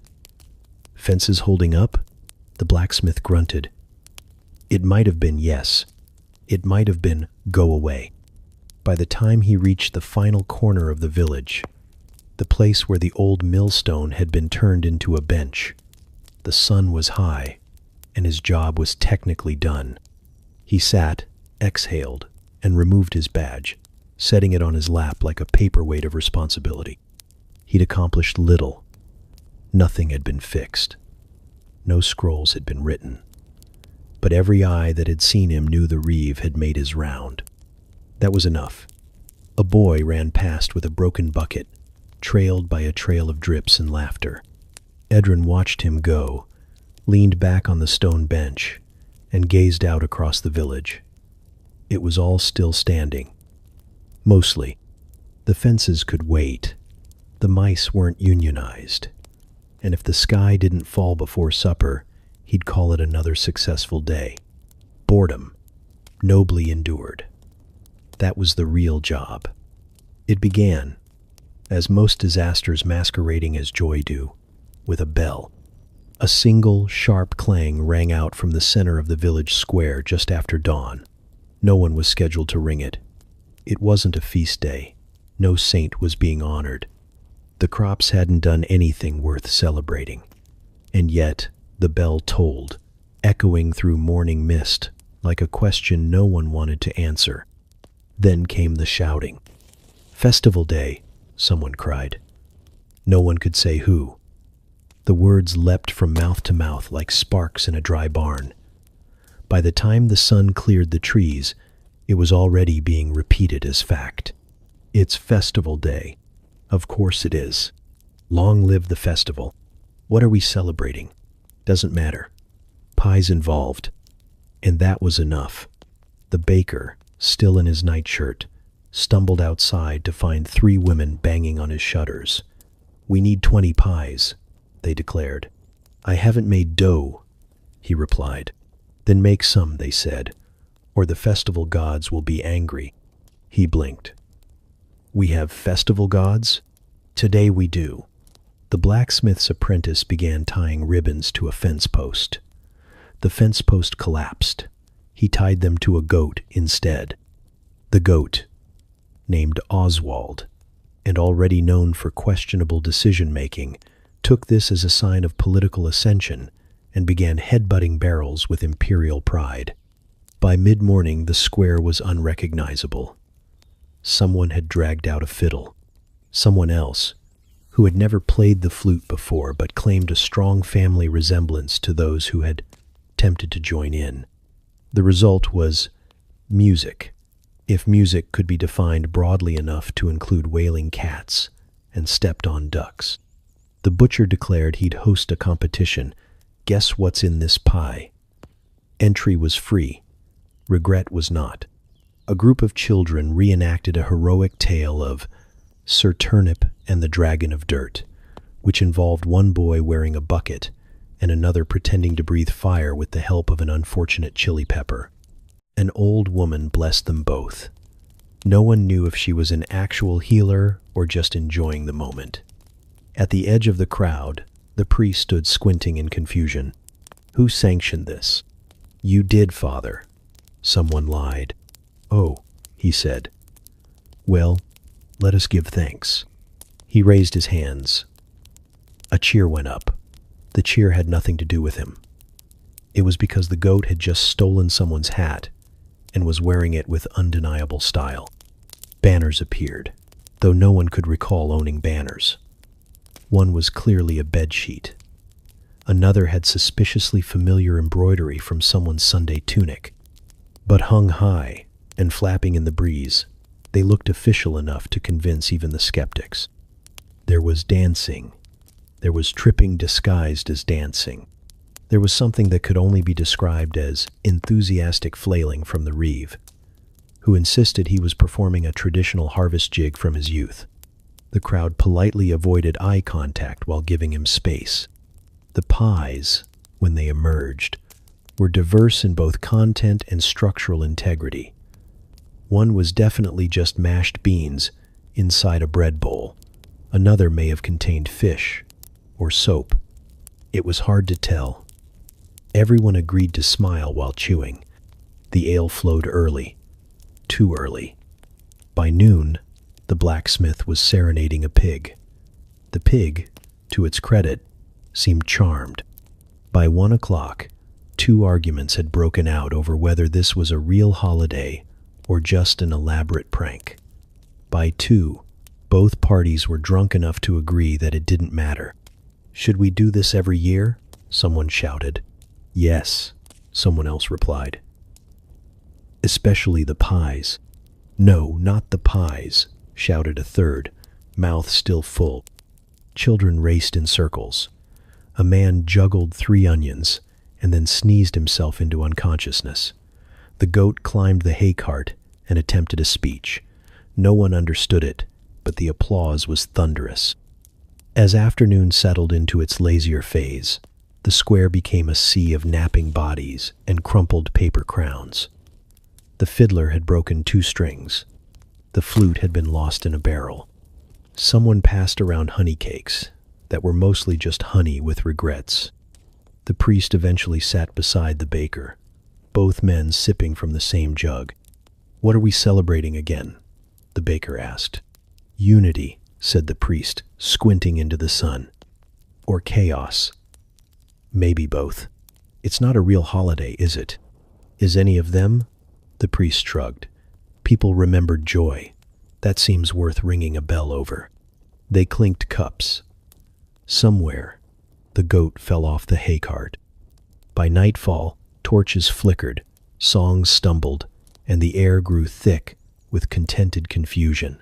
"Fences holding up?" The blacksmith grunted. It might have been yes. It might have been go away. By the time he reached the final corner of the village, the place where the old millstone had been turned into a bench, the sun was high, and his job was technically done. He sat, exhaled, and removed his badge, setting it on his lap like a paperweight of responsibility. He'd accomplished little. Nothing had been fixed. No scrolls had been written. But every eye that had seen him knew the reeve had made his round. That was enough. A boy ran past with a broken bucket, trailed by a trail of drips and laughter. Edrin watched him go, leaned back on the stone bench, and gazed out across the village. It was all still standing. Mostly. The fences could wait. The mice weren't unionized. and if the sky didn't fall before supper, he'd call it another successful day. Boredom, nobly endured. That was the real job. It began, as most disasters masquerading as joy do, with a bell. A single, sharp clang rang out from the center of the village square just after dawn. No one was scheduled to ring it. It wasn't a feast day. No saint was being honored. The crops hadn't done anything worth celebrating. And yet, the bell tolled, echoing through morning mist, like a question no one wanted to answer. Then came the shouting. "Festival day," someone cried. No one could say who. The words leapt from mouth to mouth like sparks in a dry barn. By the time the sun cleared the trees, it was already being repeated as fact. It's festival day. Of course it is. Long live the festival. What are we celebrating? Doesn't matter. Pie's involved. And that was enough. The baker, still in his nightshirt, stumbled outside to find 3 women banging on his shutters. "We need 20 pies, they declared. "I haven't made dough," he replied. "Then make some," they said, "or the festival gods will be angry." He blinked. "We have festival gods? Today we do." The blacksmith's apprentice began tying ribbons to a fence post. The fence post collapsed. He tied them to a goat instead. The goat, named Oswald, and already known for questionable decision-making, took this as a sign of political ascension and began headbutting barrels with imperial pride. By mid-morning, the square was unrecognizable. Someone had dragged out a fiddle. Someone else, who had never played the flute before but claimed a strong family resemblance to those who had tempted to join in. The result was music, if music could be defined broadly enough to include wailing cats and stepped-on ducks. The butcher declared he'd host a competition. Guess what's in this pie? Entry was free. Regret was not. A group of children reenacted a heroic tale of Sir Turnip and the Dragon of Dirt, which involved one boy wearing a bucket and another pretending to breathe fire with the help of an unfortunate chili pepper. An old woman blessed them both. No one knew if she was an actual healer or just enjoying the moment. At the edge of the crowd, the priest stood squinting in confusion. "Who sanctioned this?" "You did, Father." Someone lied. "Oh," he said. "Well, let us give thanks." He raised his hands. A cheer went up. The cheer had nothing to do with him. It was because the goat had just stolen someone's hat and was wearing it with undeniable style. Banners appeared, though no one could recall owning banners. One was clearly a bedsheet. Another had suspiciously familiar embroidery from someone's Sunday tunic. But hung high and flapping in the breeze, they looked official enough to convince even the skeptics. There was dancing. There was tripping disguised as dancing. There was something that could only be described as enthusiastic flailing from the reeve, who insisted he was performing a traditional harvest jig from his youth. The crowd politely avoided eye contact while giving him space. The pies, when they emerged, were diverse in both content and structural integrity. One was definitely just mashed beans inside a bread bowl. Another may have contained fish or soap. It was hard to tell. Everyone agreed to smile while chewing. The ale flowed early, too early. By noon, the blacksmith was serenading a pig. The pig, to its credit, seemed charmed. By 1 o'clock, 2 arguments had broken out over whether this was a real holiday or just an elaborate prank. By 2, both parties were drunk enough to agree that it didn't matter. "Should we do this every year?" someone shouted. "Yes," someone else replied. "Especially the pies." "No, not the pies," shouted a third, mouth still full. Children raced in circles. A man juggled 3 onions and then sneezed himself into unconsciousness. The goat climbed the hay cart and attempted a speech. No one understood it, but the applause was thunderous. As afternoon settled into its lazier phase, the square became a sea of napping bodies and crumpled paper crowns. The fiddler had broken 2 strings. The flute had been lost in a barrel. Someone passed around honey cakes that were mostly just honey with regrets. The priest eventually sat beside the baker, both men sipping from the same jug. "What are we celebrating again?" the baker asked. "Unity," said the priest, squinting into the sun. "Or chaos?" "Maybe both. It's not a real holiday, is it?" "Is any of them?" The priest shrugged. "People remembered joy. That seems worth ringing a bell over." They clinked cups. Somewhere, the goat fell off the hay cart. By nightfall, torches flickered, songs stumbled, and the air grew thick with contented confusion.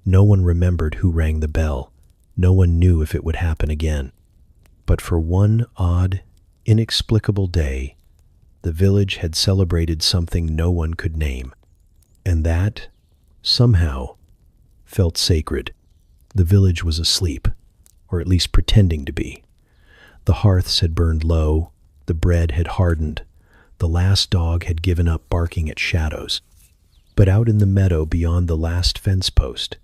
No one remembered who rang the bell. No one knew if it would happen again. But for one odd, inexplicable day, the village had celebrated something no one could name. And that, somehow, felt sacred. The village was asleep, or at least pretending to be. The hearths had burned low, the bread had hardened, the last dog had given up barking at shadows. But out in the meadow beyond the last fence post,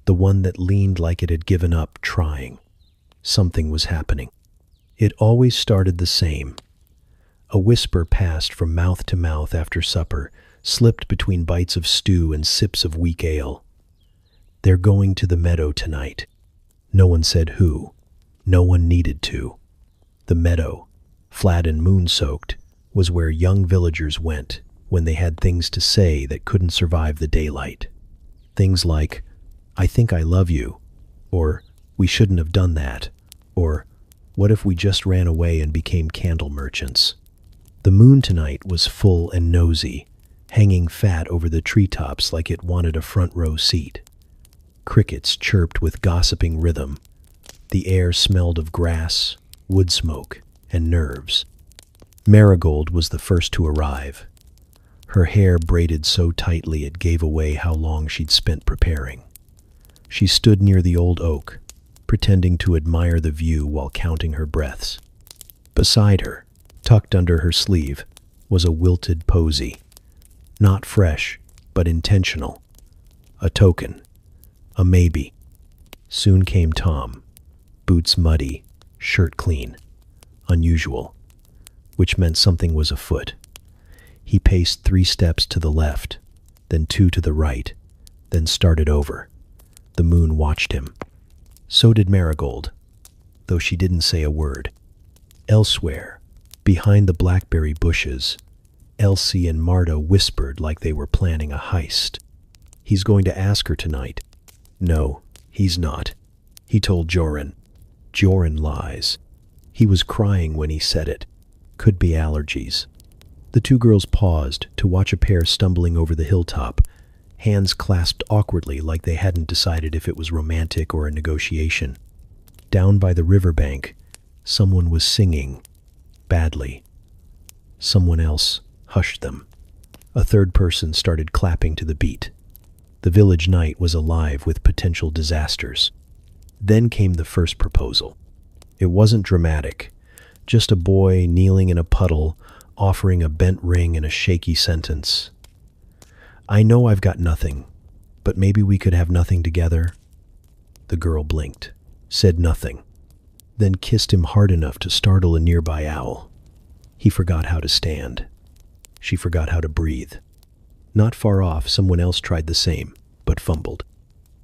the one that leaned like it had given up trying, something was happening. It always started the same. A whisper passed from mouth to mouth after supper, slipped between bites of stew and sips of weak ale. "They're going to the meadow tonight." No one said who. No one needed to. The meadow, flat and moon-soaked, was where young villagers went when they had things to say that couldn't survive the daylight. Things like, "I think I love you," or "We shouldn't have done that," or "What if we just ran away and became candle merchants?" The moon tonight was full and nosy, hanging fat over the treetops like it wanted a front row seat. Crickets chirped with gossiping rhythm. The air smelled of grass, wood smoke, and nerves. Marigold was the first to arrive. Her hair braided so tightly it gave away how long she'd spent preparing. She stood near the old oak, pretending to admire the view while counting her breaths. Beside her, tucked under her sleeve, was a wilted posy. Not fresh, but intentional. A token. A maybe. Soon came Tom, boots muddy, shirt clean. Unusual, which meant something was afoot. He paced 3 steps to the left, then 2 to the right, then started over. The moon watched him. So did Marigold, though she didn't say a word. Elsewhere, behind the blackberry bushes, Elsie and Marta whispered like they were planning a heist. "He's going to ask her tonight." "No, he's not," he told Joran. Joran lies. He was crying when he said it. Could be allergies. The 2 girls paused to watch a pair stumbling over the hilltop, hands clasped awkwardly like they hadn't decided if it was romantic or a negotiation. Down by the riverbank, someone was singing, badly. Someone else hushed them. A 3rd person started clapping to the beat. The village night was alive with potential disasters. Then came the first proposal. It wasn't dramatic, just a boy kneeling in a puddle, offering a bent ring and a shaky sentence. "I know I've got nothing, but maybe we could have nothing together." The girl blinked, said nothing, then kissed him hard enough to startle a nearby owl. He forgot how to stand. She forgot how to breathe. Not far off, someone else tried the same, but fumbled.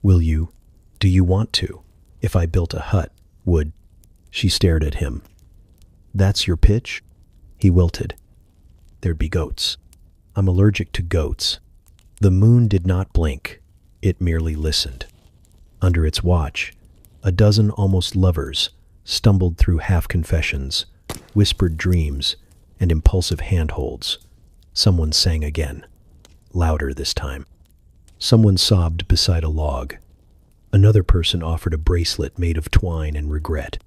Do you want to? If I built a hut, would?" She stared at him. "That's your pitch?" He wilted. "There'd be goats." "I'm allergic to goats." The moon did not blink. It merely listened. Under its watch, a dozen almost lovers stumbled through half-confessions, whispered dreams, and impulsive handholds. Someone sang again. Louder this time. Someone sobbed beside a log. Another person offered a bracelet made of twine and regret.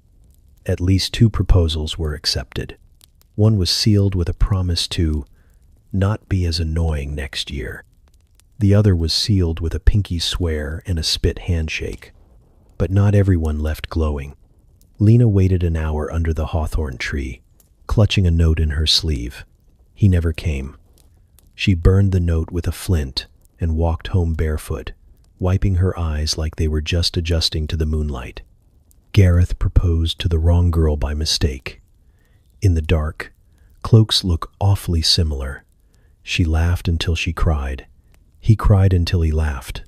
At least 2 proposals were accepted. One was sealed with a promise to not be as annoying next year. The other was sealed with a pinky swear and a spit handshake. But not everyone left glowing. Lena waited an hour under the hawthorn tree, clutching a note in her sleeve. He never came. She burned the note with a flint and walked home barefoot, wiping her eyes like they were just adjusting to the moonlight. Gareth proposed to the wrong girl by mistake. In the dark, cloaks look awfully similar. She laughed until she cried. He cried until he laughed.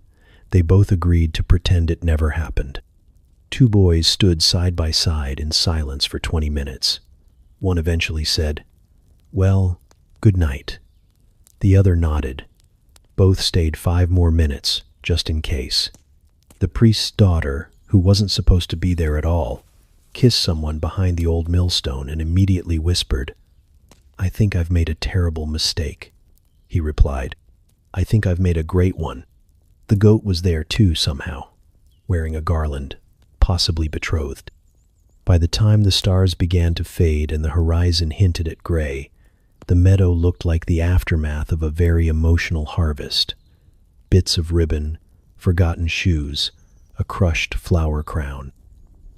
They both agreed to pretend it never happened. Two boys stood side by side in silence for 20 minutes. One eventually said, "Well, good night." The other nodded. Both stayed 5 more minutes, just in case. The priest's daughter, who wasn't supposed to be there at all, kissed someone behind the old millstone and immediately whispered, "I think I've made a terrible mistake." He replied, "I think I've made a great one." The goat was there too somehow, wearing a garland, possibly betrothed. By the time the stars began to fade and the horizon hinted at gray, the meadow looked like the aftermath of a very emotional harvest. Bits of ribbon, forgotten shoes, a crushed flower crown.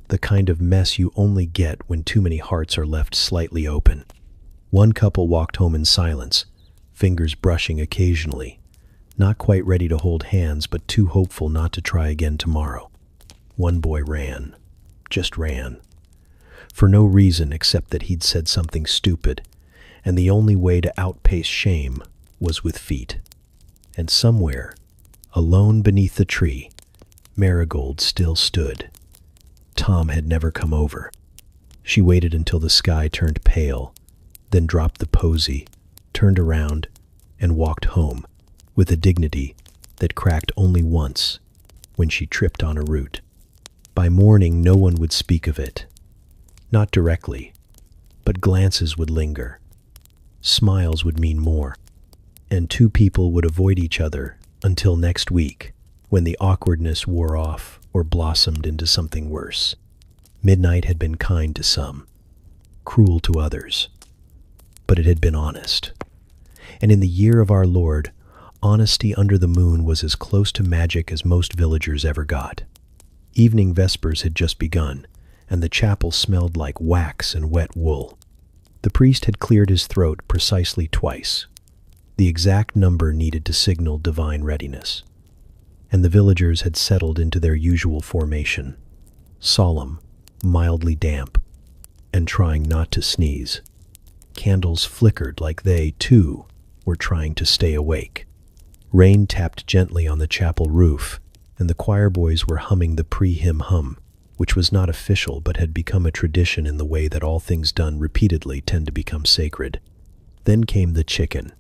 The kind of mess you only get when too many hearts are left slightly open. One couple walked home in silence, fingers brushing occasionally, not quite ready to hold hands but too hopeful not to try again tomorrow. One boy ran, just ran, for no reason except that he'd said something stupid, and the only way to outpace shame was with feet. And somewhere, alone beneath the tree, Marigold still stood. Tom had never come over. She waited until the sky turned pale, then dropped the posy, turned around, and walked home with a dignity that cracked only once when she tripped on a root. By morning, no one would speak of it. Not directly, but glances would linger. Smiles would mean more, and two people would avoid each other until next week, when the awkwardness wore off or blossomed into something worse. Midnight had been kind to some, cruel to others, but it had been honest. And in the year of our Lord, honesty under the moon was as close to magic as most villagers ever got. Evening vespers had just begun, and the chapel smelled like wax and wet wool. The priest had cleared his throat precisely twice, the exact number needed to signal divine readiness. And the villagers had settled into their usual formation, solemn, mildly damp, and trying not to sneeze. Candles flickered like they, too, were trying to stay awake. Rain tapped gently on the chapel roof, and the choir boys were humming the pre-hymn hum, which was not official but had become a tradition in the way that all things done repeatedly tend to become sacred. Then came the chicken.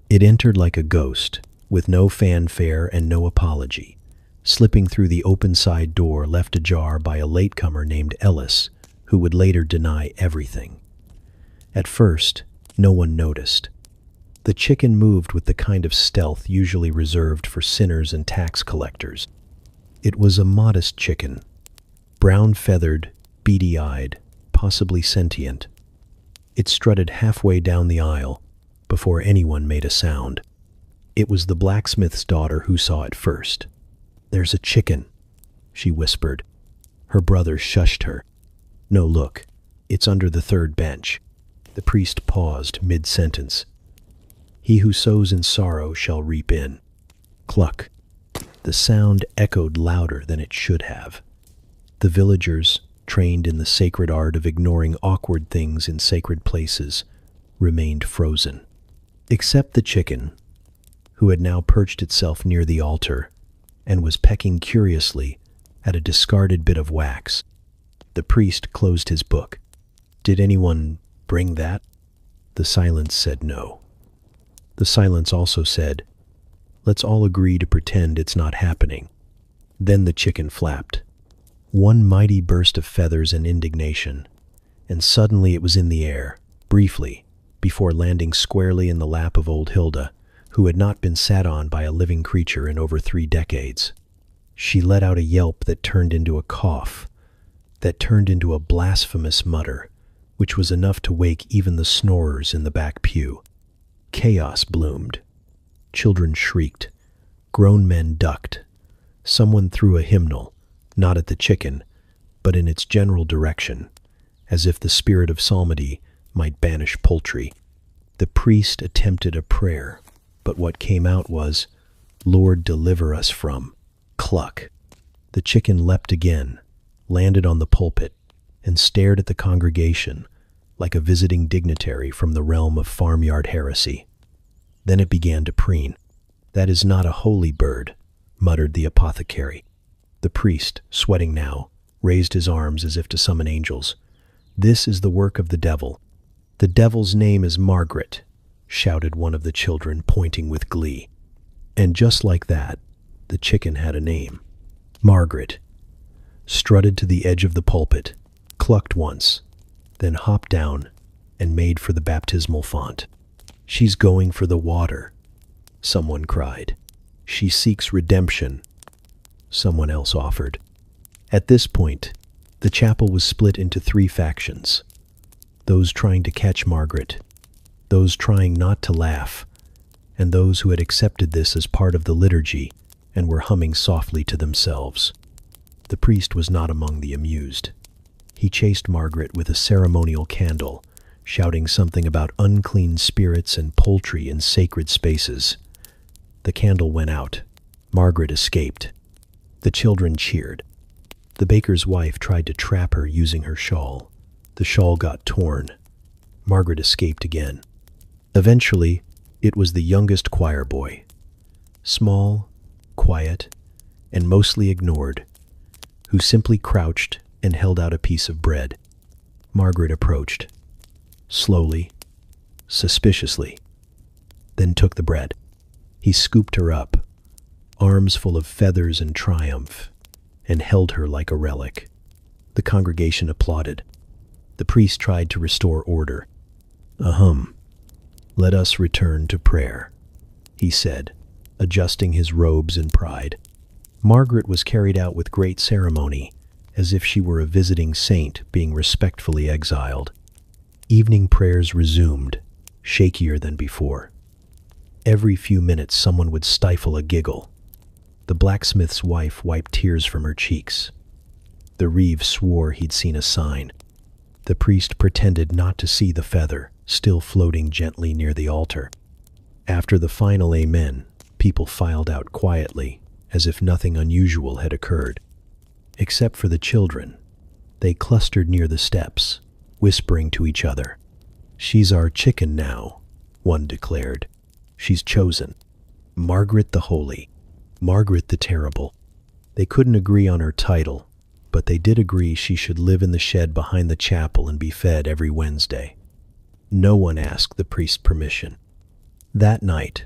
It entered like a ghost, with no fanfare and no apology, slipping through the open side door left ajar by a latecomer named Ellis, who would later deny everything. At first, no one noticed. The chicken moved with the kind of stealth usually reserved for sinners and tax collectors. It was a modest chicken, brown-feathered, beady-eyed, possibly sentient. It strutted halfway down the aisle before anyone made a sound. It was the blacksmith's daughter who saw it first. "There's a chicken," she whispered. Her brother shushed her. "No, look, it's under the third bench." The priest paused mid-sentence. "He who sows in sorrow shall reap in." Cluck. The sound echoed louder than it should have. The villagers, trained in the sacred art of ignoring awkward things in sacred places, remained frozen. Except the chicken, who had now perched itself near the altar and was pecking curiously at a discarded bit of wax. The priest closed his book. "Did anyone bring that?" The silence said no. The silence also said, "Let's all agree to pretend it's not happening." Then the chicken flapped. One mighty burst of feathers and indignation, and suddenly it was in the air, briefly, before landing squarely in the lap of old Hilda, who had not been sat on by a living creature in over 3 decades. She let out a yelp that turned into a cough, that turned into a blasphemous mutter, which was enough to wake even the snorers in the back pew. Chaos bloomed. Children shrieked. Grown men ducked. Someone threw a hymnal, not at the chicken, but in its general direction, as if the spirit of psalmody might banish poultry. The priest attempted a prayer, but what came out was, "Lord, deliver us from..." Cluck. The chicken leapt again, landed on the pulpit, and stared at the congregation like a visiting dignitary from the realm of farmyard heresy. Then it began to preen. "That is not a holy bird," muttered the apothecary. The priest, sweating now, raised his arms as if to summon angels. "This is the work of the devil. The devil's name is Margaret," shouted one of the children, pointing with glee. And just like that, the chicken had a name. Margaret. Strutted to the edge of the pulpit, clucked once, then hopped down and made for the baptismal font. "She's going for the water," someone cried. "She seeks redemption," someone else offered. At this point, the chapel was split into 3 factions. Those trying to catch Margaret, those trying not to laugh, and those who had accepted this as part of the liturgy and were humming softly to themselves. The priest was not among the amused. He chased Margaret with a ceremonial candle, shouting something about unclean spirits and poultry in sacred spaces. The candle went out. Margaret escaped. The children cheered. The baker's wife tried to trap her using her shawl. The shawl got torn. Margaret escaped again. Eventually, it was the youngest choir boy. Small, quiet, and mostly ignored, who simply crouched and held out a piece of bread. Margaret approached, slowly, suspiciously, then took the bread. He scooped her up, arms full of feathers and triumph, and held her like a relic. The congregation applauded. The priest tried to restore order. "Ahem. Let us return to prayer," he said, adjusting his robes in pride. Margaret was carried out with great ceremony, as if she were a visiting saint being respectfully exiled. Evening prayers resumed, shakier than before. Every few minutes someone would stifle a giggle. The blacksmith's wife wiped tears from her cheeks. The reeve swore he'd seen a sign. The priest pretended not to see the feather, still floating gently near the altar. After the final amen, people filed out quietly, as if nothing unusual had occurred. Except for the children. They clustered near the steps, whispering to each other. "She's our chicken now," one declared. "She's chosen. Margaret the Holy. Margaret the Terrible." They couldn't agree on her title, but they did agree she should live in the shed behind the chapel and be fed every Wednesday. No one asked the priest permission. That night,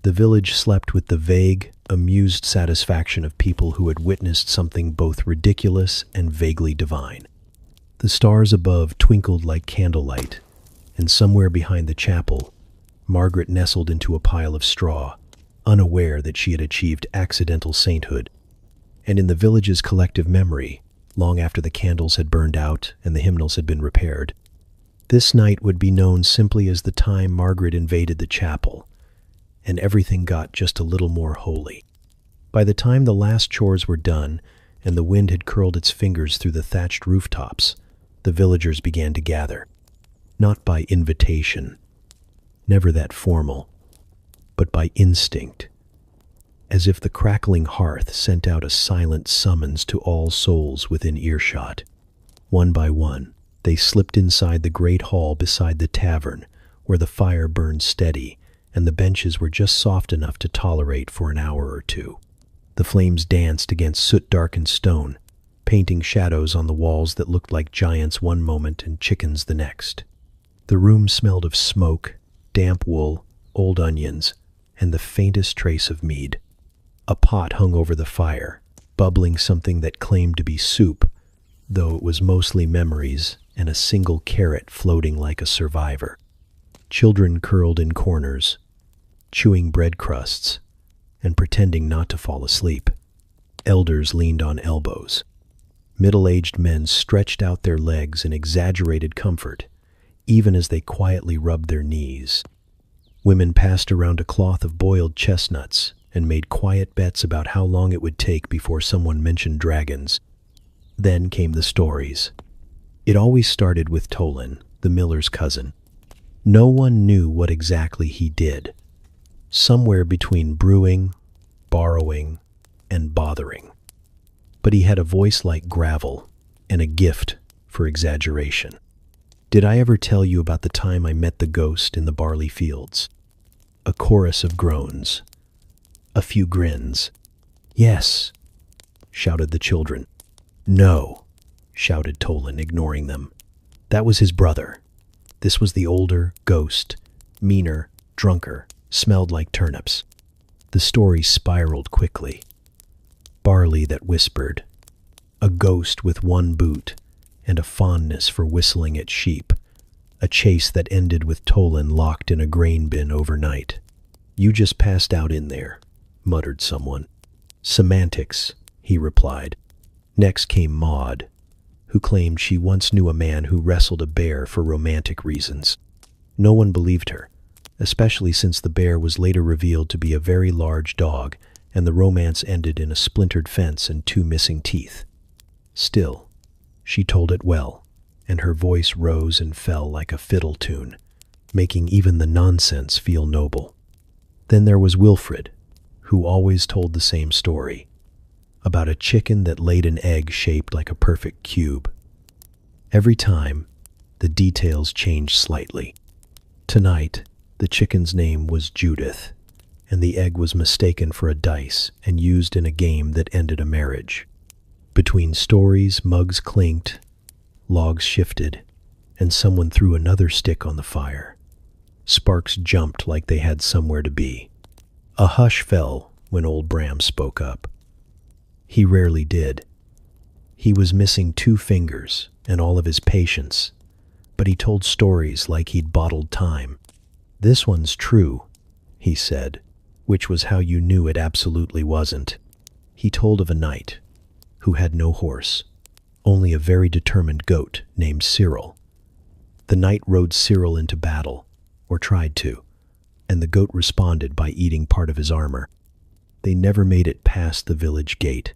the village slept with the vague, amused satisfaction of people who had witnessed something both ridiculous and vaguely divine. The stars above twinkled like candlelight, and somewhere behind the chapel, Margaret nestled into a pile of straw, unaware that she had achieved accidental sainthood. And in the village's collective memory, long after the candles had burned out and the hymnals had been repaired, this night would be known simply as the time Margaret invaded the chapel, and everything got just a little more holy. By the time the last chores were done and the wind had curled its fingers through the thatched rooftops, the villagers began to gather. Not by invitation, never that formal, but by instinct, as if the crackling hearth sent out a silent summons to all souls within earshot. One by one, they slipped inside the great hall beside the tavern, where the fire burned steady and the benches were just soft enough to tolerate for an hour or two. The flames danced against soot-darkened stone, painting shadows on the walls that looked like giants one moment and chickens the next. The room smelled of smoke, damp wool, old onions, and the faintest trace of mead. A pot hung over the fire, bubbling something that claimed to be soup, though it was mostly memories and a single carrot floating like a survivor. Children curled in corners, chewing bread crusts and pretending not to fall asleep. Elders leaned on elbows. Middle-aged men stretched out their legs in exaggerated comfort, even as they quietly rubbed their knees. Women passed around a cloth of boiled chestnuts and made quiet bets about how long it would take before someone mentioned dragons. Then came the stories. It always started with Tolan, the miller's cousin. No one knew what exactly he did. Somewhere between brewing, borrowing, and bothering. But he had a voice like gravel and a gift for exaggeration. Did I ever tell you about the time I met the ghost in the barley fields? A chorus of groans. A few grins. Yes, shouted the children. No, shouted Tolan, ignoring them. That was his brother. This was the older ghost, meaner, drunker, smelled like turnips. The story spiraled quickly. Barley that whispered. A ghost with one boot and a fondness for whistling at sheep. A chase that ended with Tolan locked in a grain bin overnight. You just passed out in there, muttered someone. Semantics, he replied. Next came Maud, who claimed she once knew a man who wrestled a bear for romantic reasons. No one believed her, especially since the bear was later revealed to be a very large dog, and the romance ended in a splintered fence and 2 missing teeth. Still, she told it well, and her voice rose and fell like a fiddle tune, making even the nonsense feel noble. Then there was Wilfred, who always told the same story, about a chicken that laid an egg shaped like a perfect cube. Every time, the details changed slightly. Tonight, the chicken's name was Judith, and the egg was mistaken for a dice and used in a game that ended a marriage. Between stories, mugs clinked, logs shifted, and someone threw another stick on the fire. Sparks jumped like they had somewhere to be. A hush fell when old Bram spoke up. He rarely did. He was missing 2 fingers and all of his patience, but he told stories like he'd bottled time. This one's true, he said, which was how you knew it absolutely wasn't. He told of a knight who had no horse, only a very determined goat named Cyril. The knight rode Cyril into battle, or tried to, and the goat responded by eating part of his armor. They never made it past the village gate.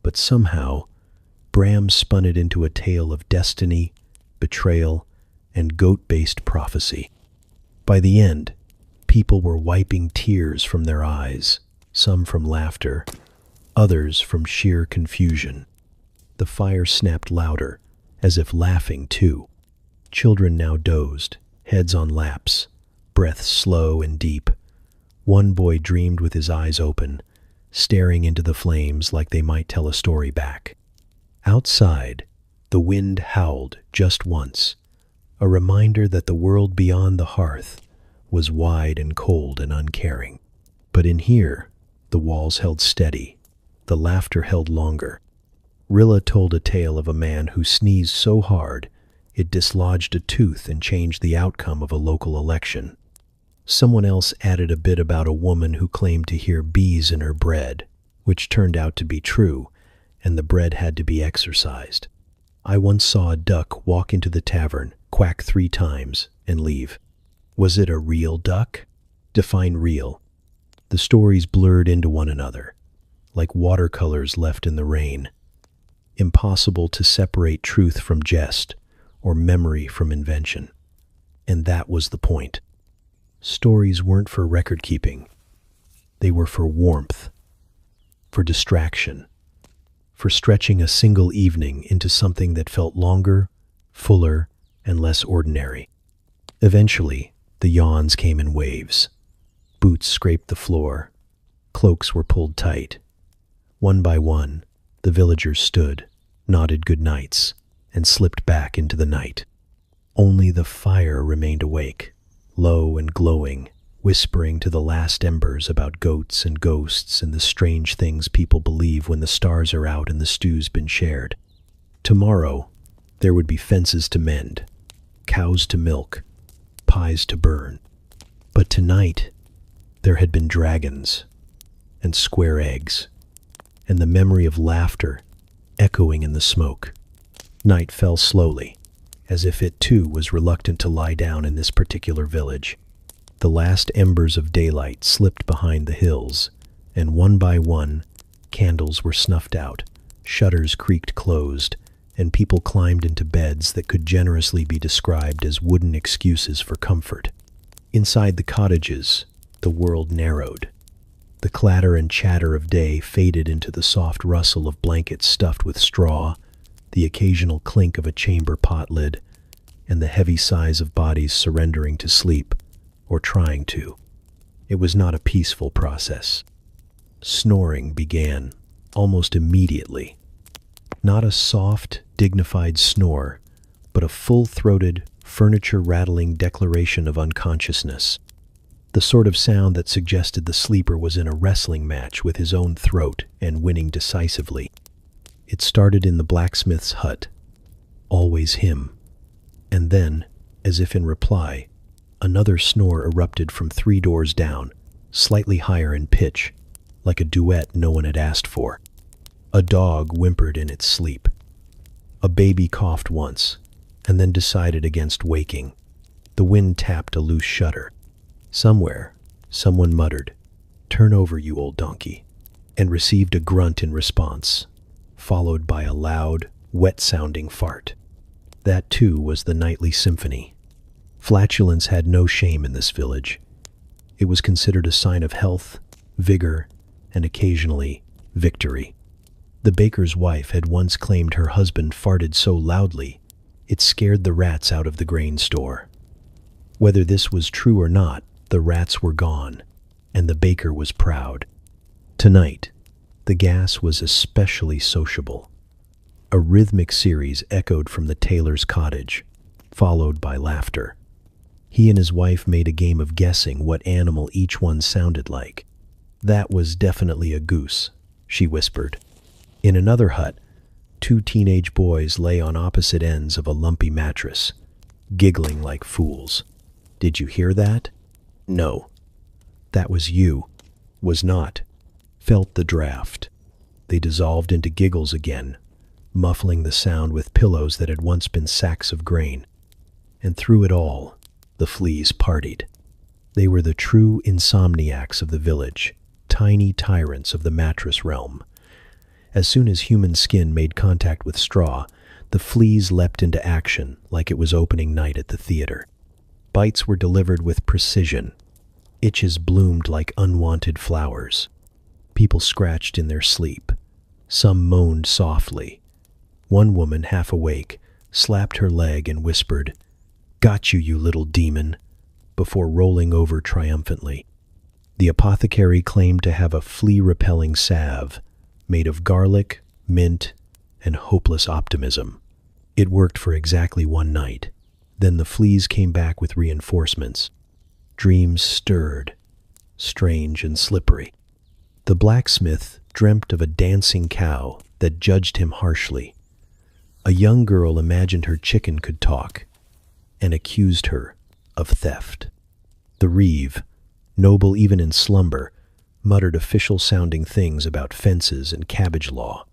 But somehow, Bram spun it into a tale of destiny, betrayal, and goat-based prophecy. By the end, people were wiping tears from their eyes, some from laughter, others from sheer confusion. The fire snapped louder, as if laughing too. Children now dozed, heads on laps, breaths slow and deep. One boy dreamed with his eyes open, staring into the flames like they might tell a story back. Outside, the wind howled just once, a reminder that the world beyond the hearth was wide and cold and uncaring. But in here, the walls held steady, the laughter held longer. Rilla told a tale of a man who sneezed so hard it dislodged a tooth and changed the outcome of a local election. Someone else added a bit about a woman who claimed to hear bees in her bread, which turned out to be true, and the bread had to be exorcised. I once saw a duck walk into the tavern, quack 3 times, and leave. Was it a real duck? Define real. The stories blurred into one another, like watercolors left in the rain. Impossible to separate truth from jest, or memory from invention. And that was the point. Stories weren't for record-keeping. They were for warmth, for distraction, for stretching a single evening into something that felt longer, fuller, and less ordinary. Eventually, the yawns came in waves. Boots scraped the floor. Cloaks were pulled tight. One by one, the villagers stood, nodded good nights, and slipped back into the night. Only the fire remained awake, low and glowing, whispering to the last embers about goats and ghosts and the strange things people believe when the stars are out and the stew's been shared. Tomorrow, there would be fences to mend, cows to milk, pies to burn. But tonight, there had been dragons and square eggs, and the memory of laughter echoing in the smoke. Night fell slowly, as if it too was reluctant to lie down in this particular village. The last embers of daylight slipped behind the hills, and one by one, candles were snuffed out, Shutters creaked closed, and people climbed into beds that could generously be described as wooden excuses for comfort. Inside the cottages, the world narrowed. The clatter and chatter of day faded into the soft rustle of blankets stuffed with straw, the occasional clink of a chamber pot lid, and the heavy sighs of bodies surrendering to sleep, or trying to. It was not a peaceful process. Snoring began almost immediately. Not a soft, dignified snore, but a full-throated, furniture-rattling declaration of unconsciousness. The sort of sound that suggested the sleeper was in a wrestling match with his own throat and winning decisively. It started in the blacksmith's hut. Always him. And then, as if in reply, another snore erupted from 3 doors down, slightly higher in pitch, like a duet no one had asked for. A dog whimpered in its sleep. A baby coughed once, and then decided against waking. The wind tapped a loose shutter. Somewhere, someone muttered, "Turn over, you old donkey," and received a grunt in response, followed by a loud, wet-sounding fart. That, too, was the nightly symphony. Flatulence had no shame in this village. It was considered a sign of health, vigor, and occasionally, victory. The baker's wife had once claimed her husband farted so loudly, it scared the rats out of the grain store. Whether this was true or not, the rats were gone, and the baker was proud. Tonight, the gas was especially sociable. A rhythmic series echoed from the tailor's cottage, followed by laughter. He and his wife made a game of guessing what animal each one sounded like. "That was definitely a goose," she whispered. In another hut, 2 teenage boys lay on opposite ends of a lumpy mattress, giggling like fools. "Did you hear that?" "No." "That was you." "Was not." Felt the draft. They dissolved into giggles again, muffling the sound with pillows that had once been sacks of grain. And through it all, the fleas partied. They were the true insomniacs of the village, tiny tyrants of the mattress realm. As soon as human skin made contact with straw, the fleas leapt into action like it was opening night at the theater. Bites were delivered with precision. Itches bloomed like unwanted flowers. People scratched in their sleep. Some moaned softly. One woman, half awake, slapped her leg and whispered, "Got you, you little demon," before rolling over triumphantly. The apothecary claimed to have a flea-repelling salve made of garlic, mint, and hopeless optimism. It worked for exactly 1 night. Then the fleas came back with reinforcements. Dreams stirred, strange and slippery. The blacksmith dreamt of a dancing cow that judged him harshly. A young girl imagined her chicken could talk and accused her of theft. The reeve, noble even in slumber, muttered official-sounding things about fences and cabbage law.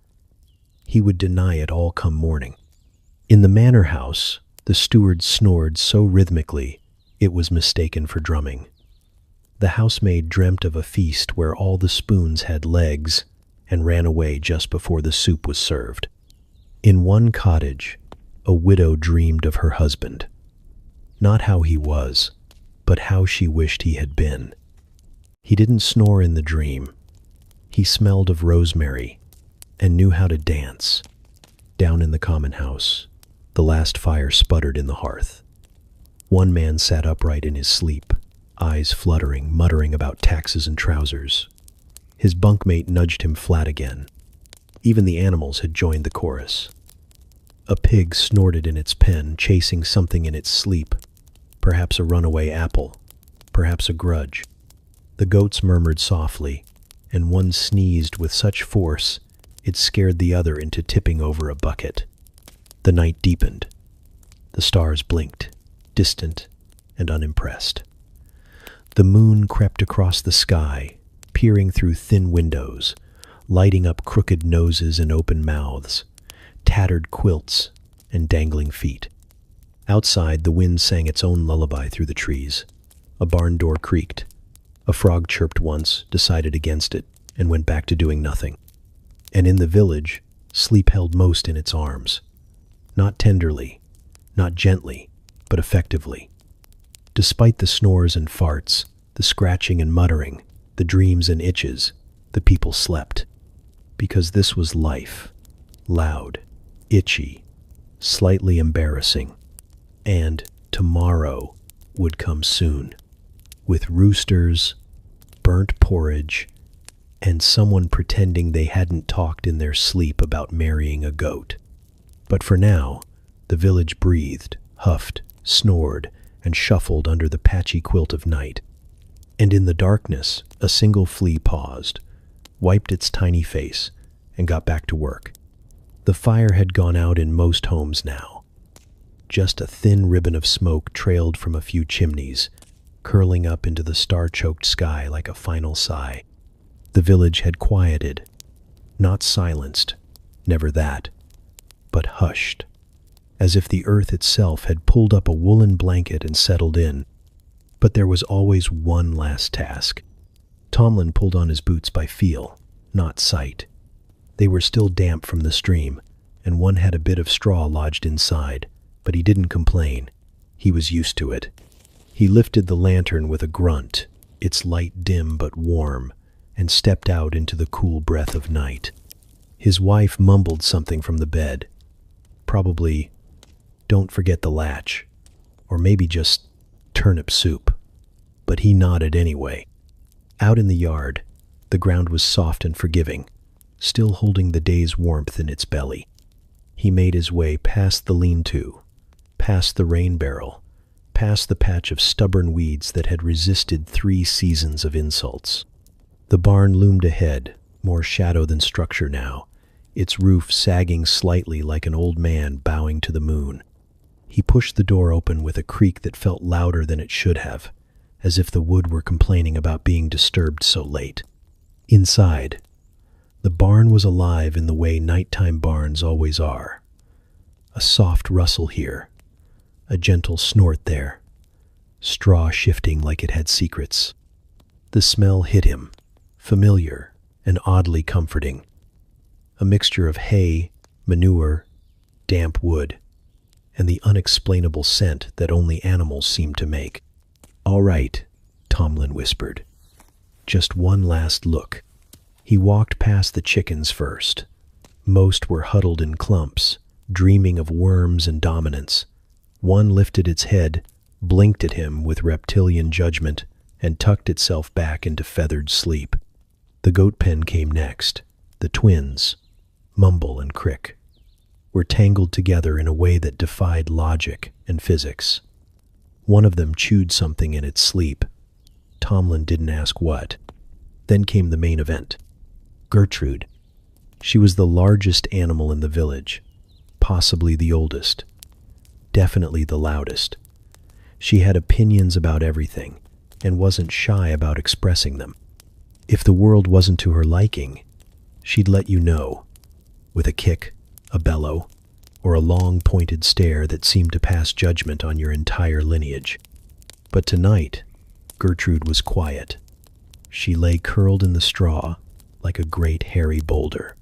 He would deny it all come morning. In the manor house, the steward snored so rhythmically it was mistaken for drumming. The housemaid dreamt of a feast where all the spoons had legs and ran away just before the soup was served. In one cottage, a widow dreamed of her husband. Not how he was, but how she wished he had been. He didn't snore in the dream. He smelled of rosemary and knew how to dance. Down in the common house, the last fire sputtered in the hearth. One man sat upright in his sleep, eyes fluttering, muttering about taxes and trousers. His bunkmate nudged him flat again. Even the animals had joined the chorus. A pig snorted in its pen, chasing something in its sleep. Perhaps a runaway apple, perhaps a grudge. The goats murmured softly, and one sneezed with such force it scared the other into tipping over a bucket. The night deepened. The stars blinked, distant and unimpressed. The moon crept across the sky, peering through thin windows, lighting up crooked noses and open mouths, tattered quilts and dangling feet. Outside, the wind sang its own lullaby through the trees. A barn door creaked. A frog chirped once, decided against it, and went back to doing nothing. And in the village, Sleep held most in its arms. Not tenderly, not gently, but effectively. Despite the snores and farts, the scratching and muttering, the dreams and itches, the people slept. Because this was life. Loud, itchy, slightly embarrassing. And tomorrow would come soon. With roosters, burnt porridge, and someone pretending they hadn't talked in their sleep about marrying a goat. But for now, the village breathed, huffed, snored, and shuffled under the patchy quilt of night. And in the darkness, a single flea paused, wiped its tiny face, and got back to work. The fire had gone out in most homes now. Just a thin ribbon of smoke trailed from a few chimneys, curling up into the star-choked sky like a final sigh. The village had quieted, not silenced, never that, but hushed, as if the earth itself had pulled up a woolen blanket and settled in. But there was always one last task. Tomlin pulled on his boots by feel, not sight. They were still damp from the stream, and one had a bit of straw lodged inside, but he didn't complain. He was used to it. He lifted the lantern with a grunt, its light dim but warm, and stepped out into the cool breath of night. His wife mumbled something from the bed. Probably, "Don't forget the latch," or maybe just turnip soup. But he nodded anyway. Out in the yard, the ground was soft and forgiving, still holding the day's warmth in its belly. He made his way past the lean-to, past the rain barrel, past the patch of stubborn weeds that had resisted 3 seasons of insults. The barn loomed ahead, more shadow than structure now, its roof sagging slightly like an old man bowing to the moon. He pushed the door open with a creak that felt louder than it should have, as if the wood were complaining about being disturbed so late. Inside, the barn was alive in the way nighttime barns always are. A soft rustle here, a gentle snort there, straw shifting like it had secrets. The smell hit him, familiar and oddly comforting. A mixture of hay, manure, damp wood, and the unexplainable scent that only animals seem to make. "All right," Tomlin whispered. "Just one last look." He walked past the chickens first. Most were huddled in clumps, dreaming of worms and dominance. One lifted its head, blinked at him with reptilian judgment, and tucked itself back into feathered sleep. The goat pen came next. The twins, Mumble and Crick, were tangled together in a way that defied logic and physics. One of them chewed something in its sleep. Tomlin didn't ask what. Then came the main event. Gertrude. She was the largest animal in the village, possibly the oldest, definitely the loudest. She had opinions about everything, and wasn't shy about expressing them. If the world wasn't to her liking, she'd let you know, with a kick, a bellow, or a long pointed stare that seemed to pass judgment on your entire lineage. But tonight, Gertrude was quiet. She lay curled in the straw like a great hairy boulder.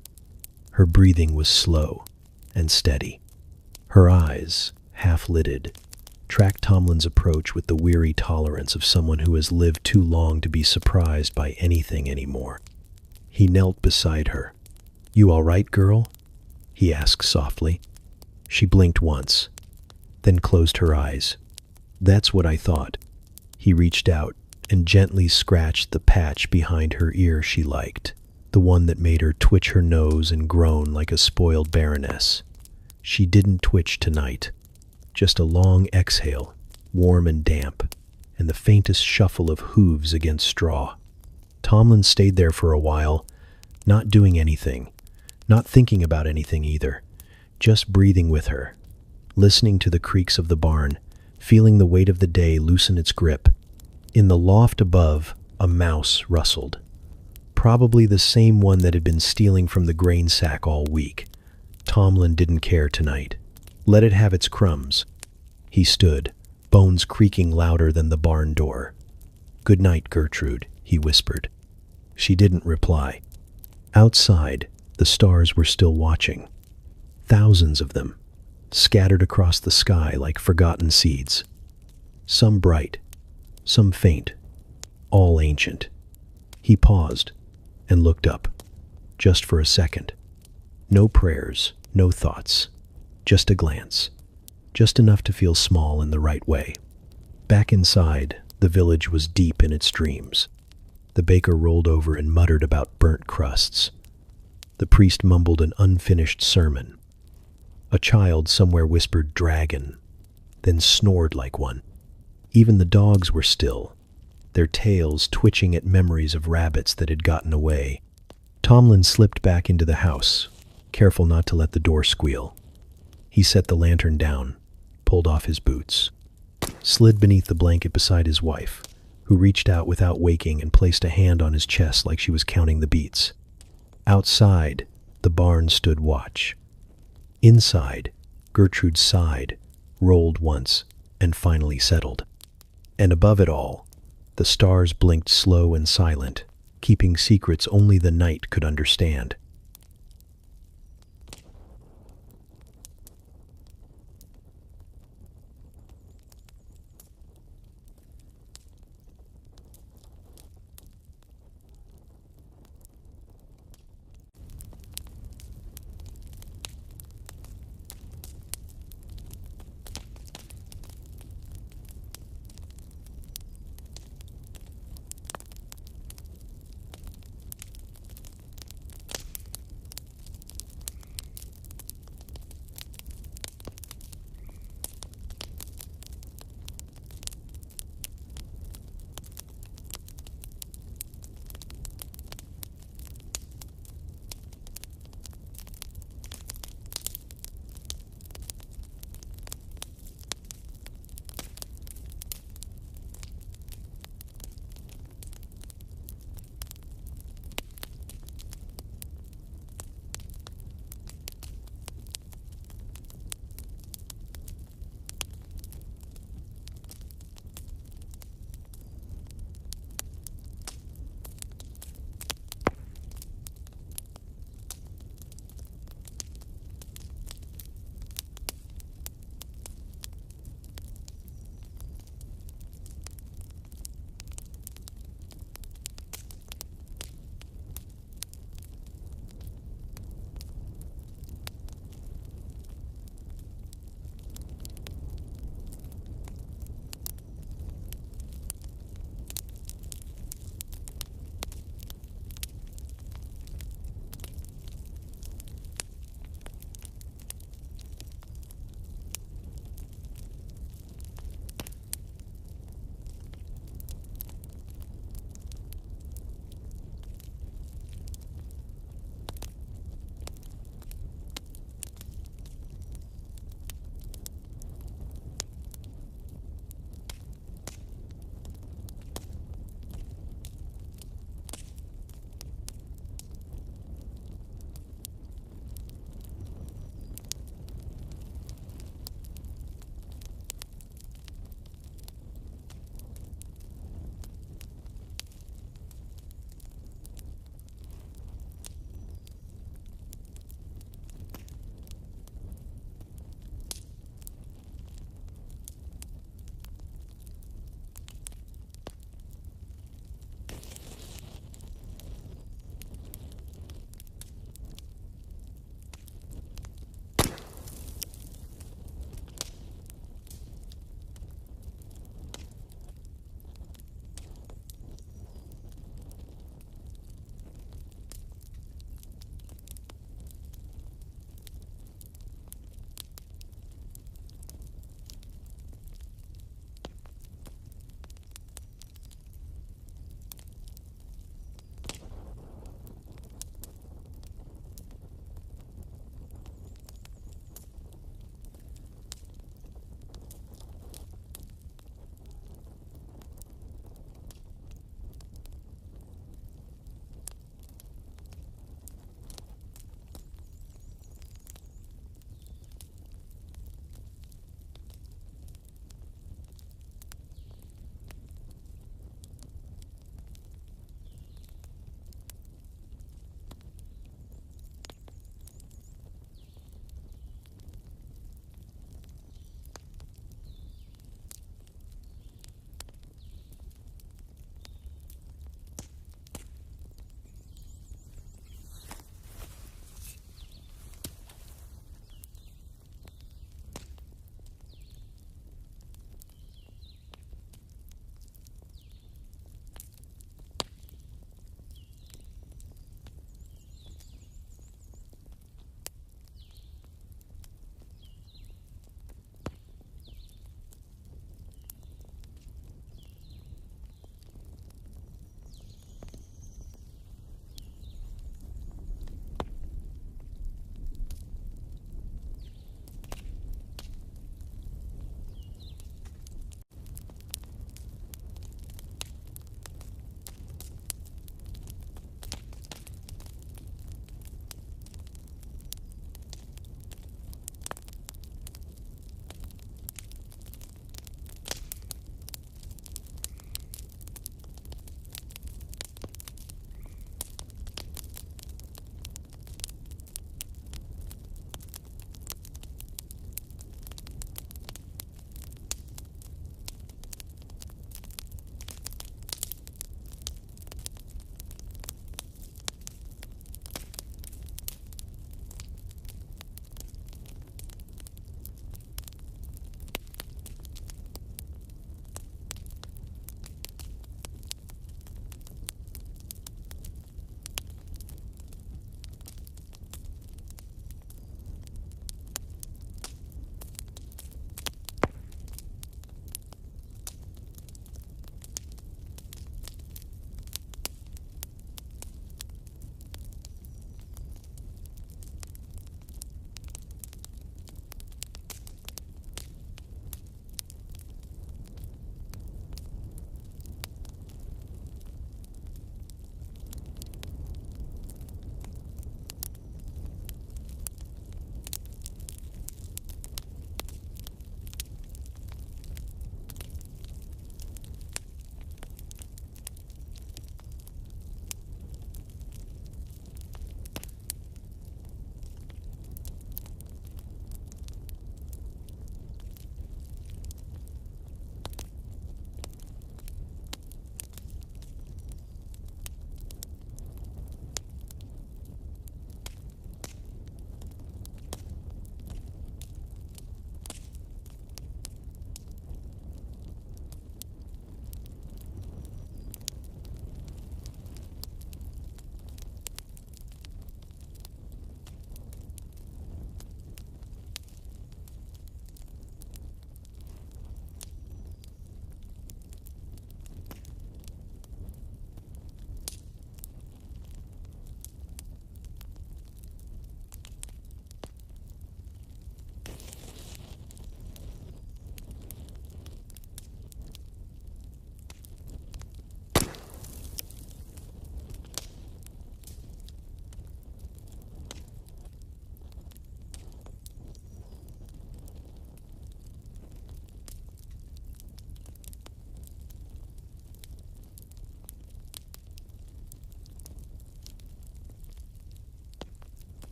Her breathing was slow and steady. Her eyes, half-lidded, tracked Tomlin's approach with the weary tolerance of someone who has lived too long to be surprised by anything anymore. He knelt beside her. "You all right, girl?" he asked softly. She blinked once, then closed her eyes. "That's what I thought." He reached out and gently scratched the patch behind her ear she liked, the one that made her twitch her nose and groan like a spoiled baroness. She didn't twitch tonight. Just a long exhale, warm and damp, and the faintest shuffle of hooves against straw. Tomlin stayed there for a while, not doing anything, not thinking about anything either, just breathing with her, listening to the creaks of the barn, feeling the weight of the day loosen its grip. In the loft above, a mouse rustled. Probably the same one that had been stealing from the grain sack all week. Tomlin didn't care tonight. Let it have its crumbs. He stood, bones creaking louder than the barn door. "Good night, Gertrude," he whispered. She didn't reply. Outside, The stars were still watching. Thousands of them, scattered across the sky like forgotten seeds. Some bright, some faint, all ancient. He paused and looked up, just for a second. No prayers, no thoughts, just a glance, just enough to feel small in the right way. Back inside, the village was deep in its dreams. The baker rolled over and muttered about burnt crusts. The priest mumbled an unfinished sermon. A child somewhere whispered dragon, then snored like one. Even the dogs were still, their tails twitching at memories of rabbits that had gotten away. Tomlin slipped back into the house, careful not to let the door squeal. He set the lantern down, pulled off his boots, slid beneath the blanket beside his wife, who reached out without waking and placed a hand on his chest like she was counting the beats. Outside, the barn stood watch. Inside, Gertrude sighed, rolled once, and finally settled. And above it all, the stars blinked slow and silent, keeping secrets only the night could understand.